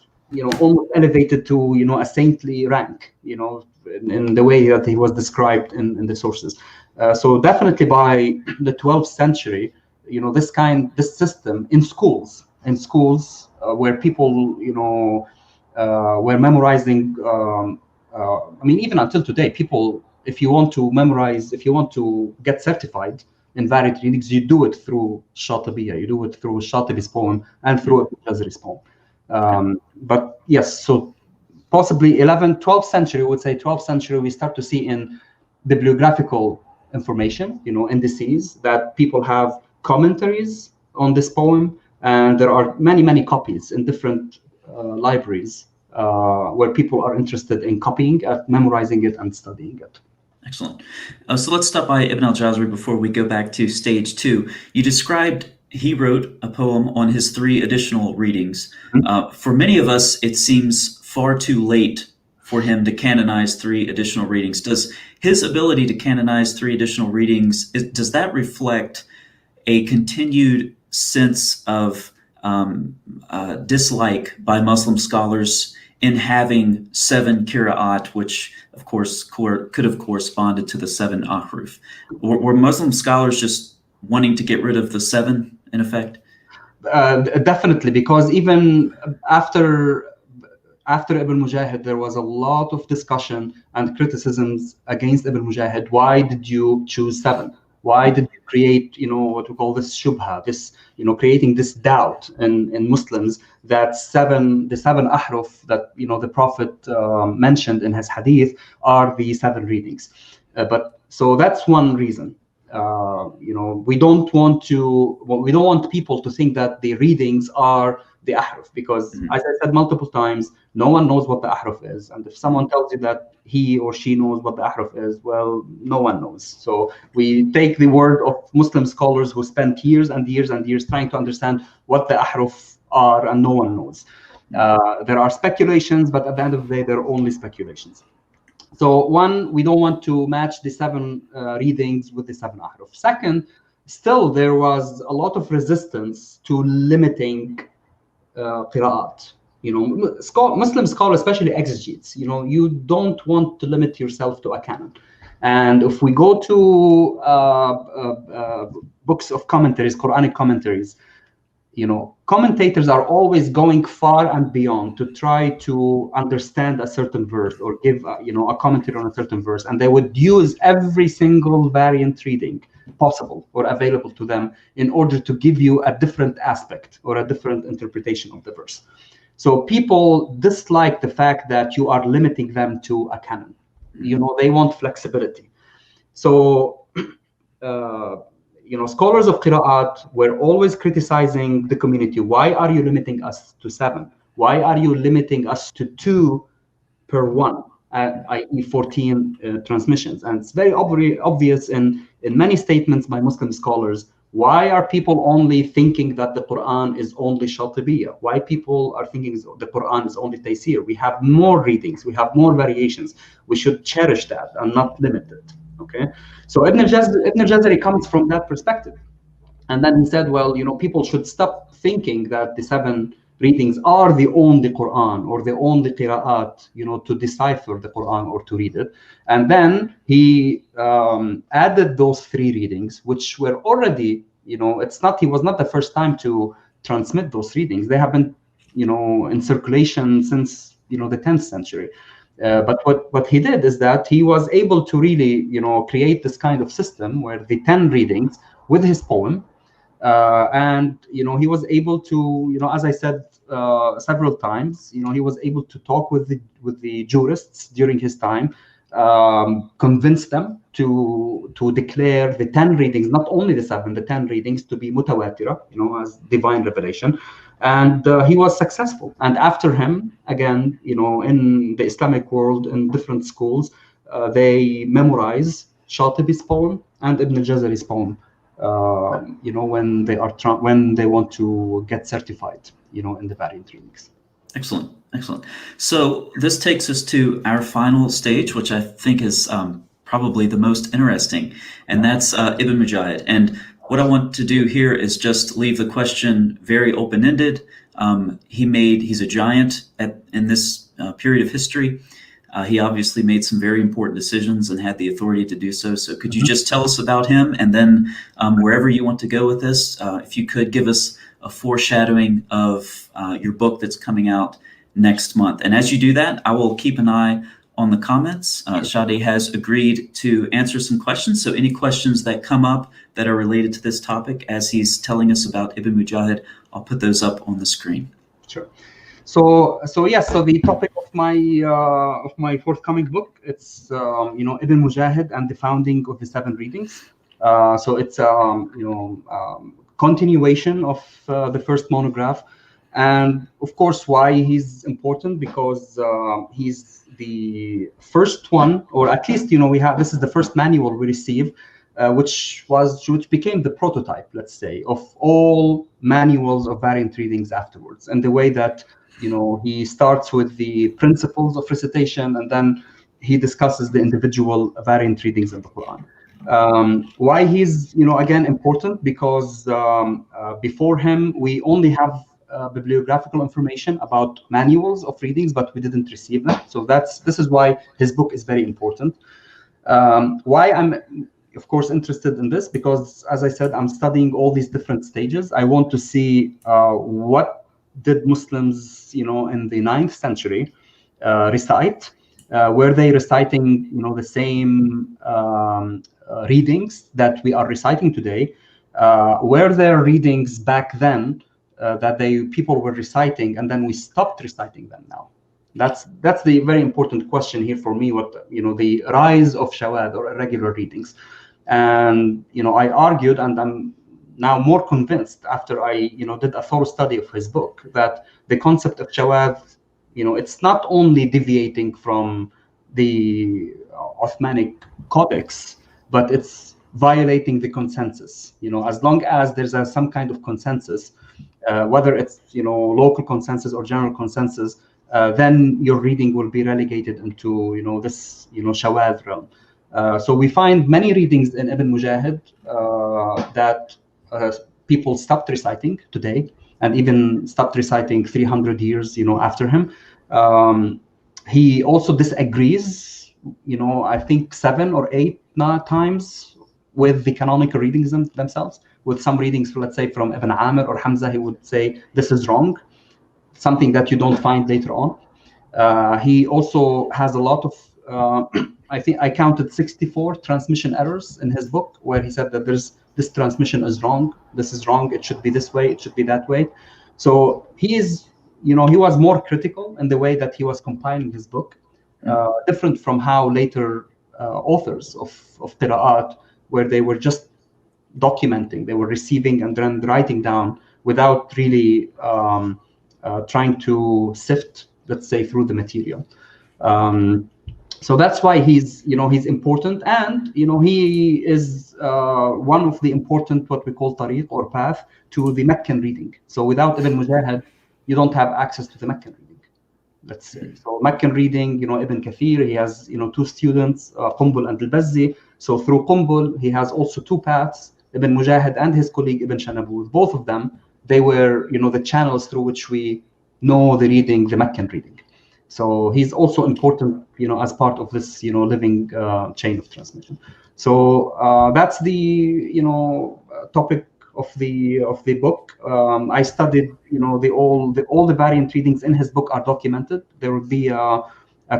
almost elevated to, a saintly rank, in the way that he was described in the sources. So definitely by the 12th century, this system in schools where people, were memorizing. Even until today, people, if you want to memorize, if you want to get certified in varied readings, you do it through Shatibiya, you do it through Shatibi's poem and through Jazari's poem. But yes, so possibly 11th, 12th century, we would say 12th century, we start to see in bibliographical information, indices, that people have commentaries on this poem, and there are many copies in different libraries where people are interested in copying it, memorizing it, and studying it. Excellent. So let's stop by Ibn al-Jazari before we go back to stage 2. You described he wrote a poem on his 3 additional readings. For many of us, it seems far too late for him to canonize 3 additional readings. Does his ability to canonize 3 additional readings, does that reflect a continued sense of dislike by Muslim scholars in having 7 qira'at, which of course could have corresponded to the 7 ahruf. Were Muslim scholars just wanting to get rid of the 7 in effect? Definitely, because even after Ibn Mujahid, there was a lot of discussion and criticisms against Ibn Mujahid. Why did you choose 7? Why did you create, what we call this shubha, this, creating this doubt in Muslims that the 7 ahruf that, the Prophet mentioned in his hadith are the 7 readings. So that's one reason. We don't want people to think that the readings are the ahruf, because as I said multiple times, no one knows what the ahruf is. And if someone tells you that he or she knows what the ahruf is, well, no one knows. So we take the word of Muslim scholars who spent years and years and years trying to understand what the ahruf are, and no one knows. There are speculations, but at the end of the day, they're only speculations. So one, we don't want to match the 7 readings with the 7 ahruf. Second, still there was a lot of resistance to limiting qira'at. Muslim scholars, especially exegetes, you don't want to limit yourself to a canon. And if we go to books of commentaries, Quranic commentaries, commentators are always going far and beyond to try to understand a certain verse or give a commentary on a certain verse, and they would use every single variant reading possible or available to them in order to give you a different aspect or a different interpretation of the verse. So people dislike the fact that you are limiting them to a canon. They want flexibility. So scholars of qira'at were always criticizing the community. Why are you limiting us to 7? Why are you limiting us to 2 per 1, i.e. 14 transmissions? And it's very obvious in many statements by Muslim scholars. Why are people only thinking that the Quran is only Shatibiyya? Why people are thinking the Quran is only Taysir? We have more readings, we have more variations. We should cherish that and not limit it. Okay, so Ibn al-Jazari comes from that perspective, and then he said, well, people should stop thinking that the 7 readings are the only Quran or the only qira'at, to decipher the Quran or to read it. And then he added those 3 readings, which were already, he was not the first time to transmit those readings. They have been, in circulation since, the 10th century. But what he did is that he was able to really, create this kind of system where the 10 readings with his poem, and he was able to, as I said several times, he was able to talk with the jurists during his time, convince them to declare the 10 readings, not only the 7, the 10 readings, to be mutawatira, as divine revelation. And he was successful. And after him, again, in the Islamic world, in different schools, they memorize Shatibi's poem and Ibn al-Jazari's poem, when they want to get certified, in the variant readings. Excellent. So this takes us to our final stage, which I think is probably the most interesting, and that's Ibn Mujahid. And what I want to do here is just leave the question very open-ended. He's a giant in this period of history. He obviously made some very important decisions and had the authority to do so. So could you just tell us about him? And then wherever you want to go with this, if you could give us a foreshadowing of your book that's coming out next month. And as you do that, I will keep an eye on the comments. Shady has agreed to answer some questions. So any questions that come up that are related to this topic as he's telling us about Ibn Mujahid, I'll put those up on the screen. Sure. So the topic of my forthcoming book, it's Ibn Mujahid and the founding of the 7 readings. So it's continuation of the first monograph, and of course why he's important, because he's the first one, or at least this is the first manual we receive, which became the prototype, let's say, of all manuals of variant readings afterwards, and the way that he starts with the principles of recitation, and then he discusses the individual variant readings in the Quran. Why he's again important, because before him we only have bibliographical information about manuals of readings, but we didn't receive them. So this is why his book is very important. Why I'm, of course, interested in this, because, as I said, I'm studying all these different stages. I want to see what did Muslims, in the 9th century recite. Were they reciting, the same readings that we are reciting today? Were there readings back then that people were reciting, and then we stopped reciting them now? That's the very important question here for me. What the rise of shawad or irregular readings, and I argued, and I'm now more convinced after I did a thorough study of his book, that the concept of shawad, it's not only deviating from the Uthmanic Codex, but it's violating the consensus. As long as there's some kind of consensus, whether it's local consensus or general consensus, then your reading will be relegated into this shawad realm. So we find many readings in Ibn Mujahid that people stopped reciting today, and even stopped reciting 300 years after him. He also disagrees, I think 7 or 8 times with the canonical readings themselves. With some readings, let's say from Ibn Amir or Hamza, he would say this is wrong, something that you don't find later on. He also has a lot of, I think I counted 64 transmission errors in his book, where he said that this transmission is wrong, this is wrong, it should be this way, it should be that way. So he is, he was more critical in the way that he was compiling his book, different from how later authors of qira'at, where they were just documenting, they were receiving and then writing down without really trying to sift, let's say, through the material. So that's why he's important, and he is one of the important, what we call tariq or path to the Meccan reading. So without Ibn Mujahid, you don't have access to the Meccan reading, let's say. So Meccan reading, Ibn Kathir, he has 2 students, Qumbul and Al-Bazzi. So through Qumbul, he has also 2 paths, Ibn Mujahid and his colleague Ibn Shanabur. Both of them, they were the channels through which we know the reading, the Meccan reading. So he's also important, as part of this, living chain of transmission. So that's the, topic of the book. I studied, all the variant readings in his book are documented. There will be a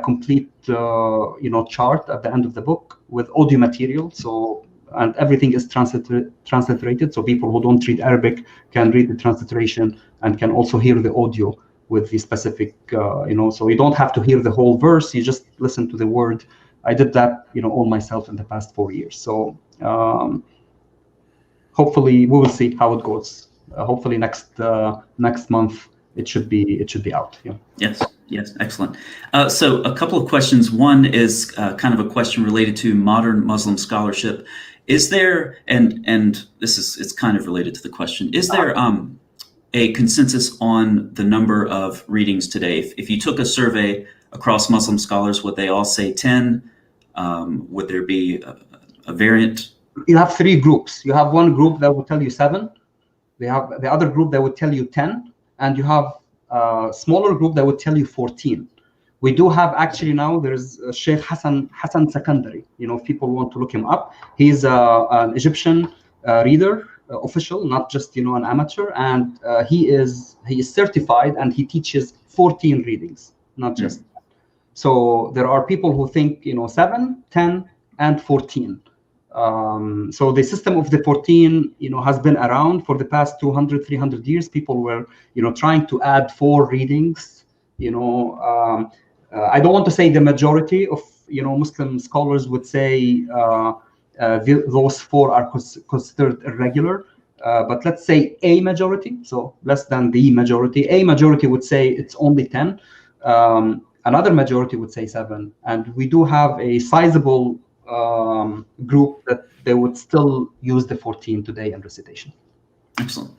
complete, chart at the end of the book with audio material. So, and everything is transliterated. So people who don't read Arabic can read the transliteration and can also hear the audio with the specific, so you don't have to hear the whole verse, you just listen to the word. I did that, all myself in the past 4 years. So hopefully we will see how it goes. Hopefully next month it should be out. Yeah. Yes, excellent. So a couple of questions. One is kind of a question related to modern Muslim scholarship. Is there, and it's kind of related to the question, is there a consensus on the number of readings today? If you took a survey across Muslim scholars, would they all say 10? Would there be a variant? You have 3 groups. You have one group that will tell you 7. They have the other group that would tell you 10, and you have a smaller group that would tell you 14. We do have, actually, now there's Sheikh Hassan Sakandari. If people want to look him up, he's an Egyptian reader, official, not just an amateur, and he is certified, and he teaches 14 readings, not just 10. So there are people who think 7, 10, and 14. So the system of the 14 has been around for the past 200-300 years. People were trying to add 4 readings. I don't want to say the majority of Muslim scholars would say those 4 are considered irregular, but let's say a majority, so less than the majority. A majority would say it's only 10. Another majority would say 7, and we do have a sizable group that they would still use the 14 today in recitation. Excellent.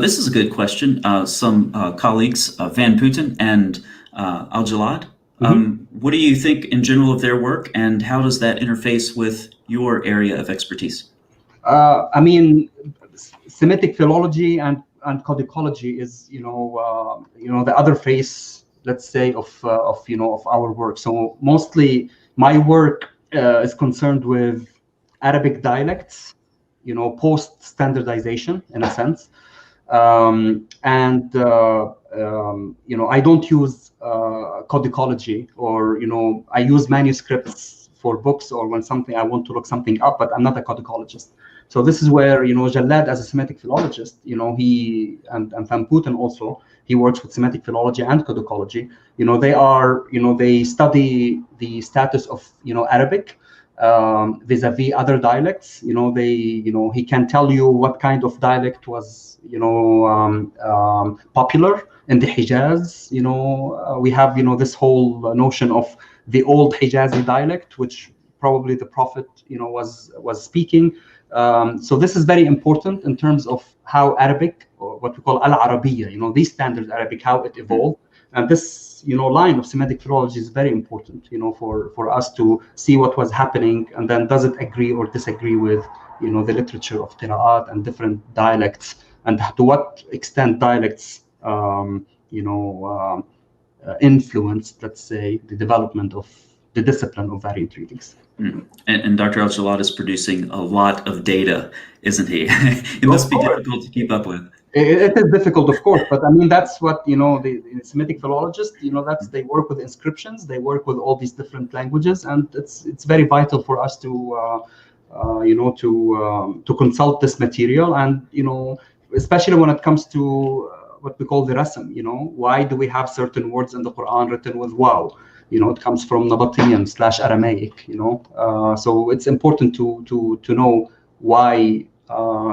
This is a good question. Some colleagues, Van Putten and Al-Jalad, what do you think in general of their work, and how does that interface with your area of expertise? I mean, Semitic philology and and codicology is, the other face, let's say, of our work. So mostly my work is concerned with Arabic dialects, post standardization in a sense. I don't use codicology, or I use manuscripts for books, or when I want to look something up, but I'm not a codicologist. So this is where Jallad, as a Semitic philologist, he and Van Putten also, he works with Semitic philology and codicology. They study the status of Arabic vis-a-vis other dialects. He can tell you what kind of dialect was popular in the Hijaz. We have this whole notion of the old Hijazi dialect, which probably the Prophet was speaking. So this is very important in terms of how Arabic, or what we call Al-Arabiya, these standard Arabic, how it evolved. And this line of Semitic philology is very important, for us to see what was happening, and then does it agree or disagree with the literature of Qira'at and different dialects, and to what extent dialects influenced, let's say, the development of the discipline of variant readings. And Dr. Al-Jalad is producing a lot of data, isn't he? It must be difficult to keep up with. It is difficult, of course, but I mean, that's what, the Semitic philologists, they work with inscriptions, they work with all these different languages, and it's very vital for us to consult this material, and, especially when it comes to what we call the rasm, why do we have certain words in the Quran written with waw? It comes from Nabatean/Aramaic, so it's important to know why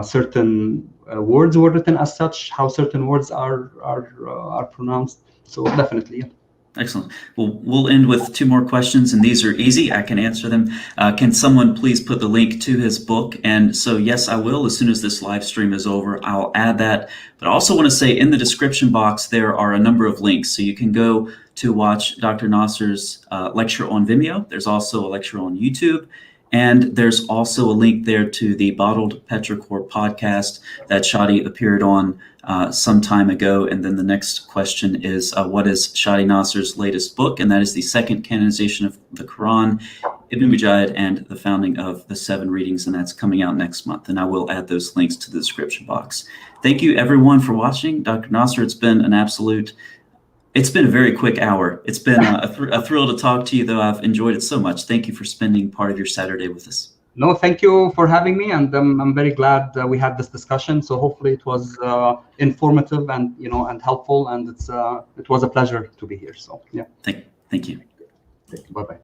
certain words were written as such, how certain words are pronounced. So definitely, yeah. Excellent. Well, we'll end with 2 more questions, and these are easy. I can answer them. Can someone please put the link to his book? And so, yes, I will. As soon as this live stream is over, I'll add that. But I also want to say, in the description box, there are a number of links. So you can go to watch Dr. Nasser's lecture on Vimeo. There's also a lecture on YouTube. And there's also a link there to the Bottled Petrichor podcast that Shady appeared on some time ago. And then the next question is, what is Shady Nasser's latest book? And that is the second canonization of the Quran, Ibn Mujahid, and the founding of the 7 readings. And that's coming out next month. And I will add those links to the description box. Thank you, everyone, for watching. Dr. Nasser, it's been a very quick hour. It's been a thrill to talk to you, though. I've enjoyed it so much. Thank you for spending part of your Saturday with us. No, thank you for having me, and I'm very glad we had this discussion. So hopefully it was informative and and helpful, and it was a pleasure to be here. So yeah. Thank you. Bye bye.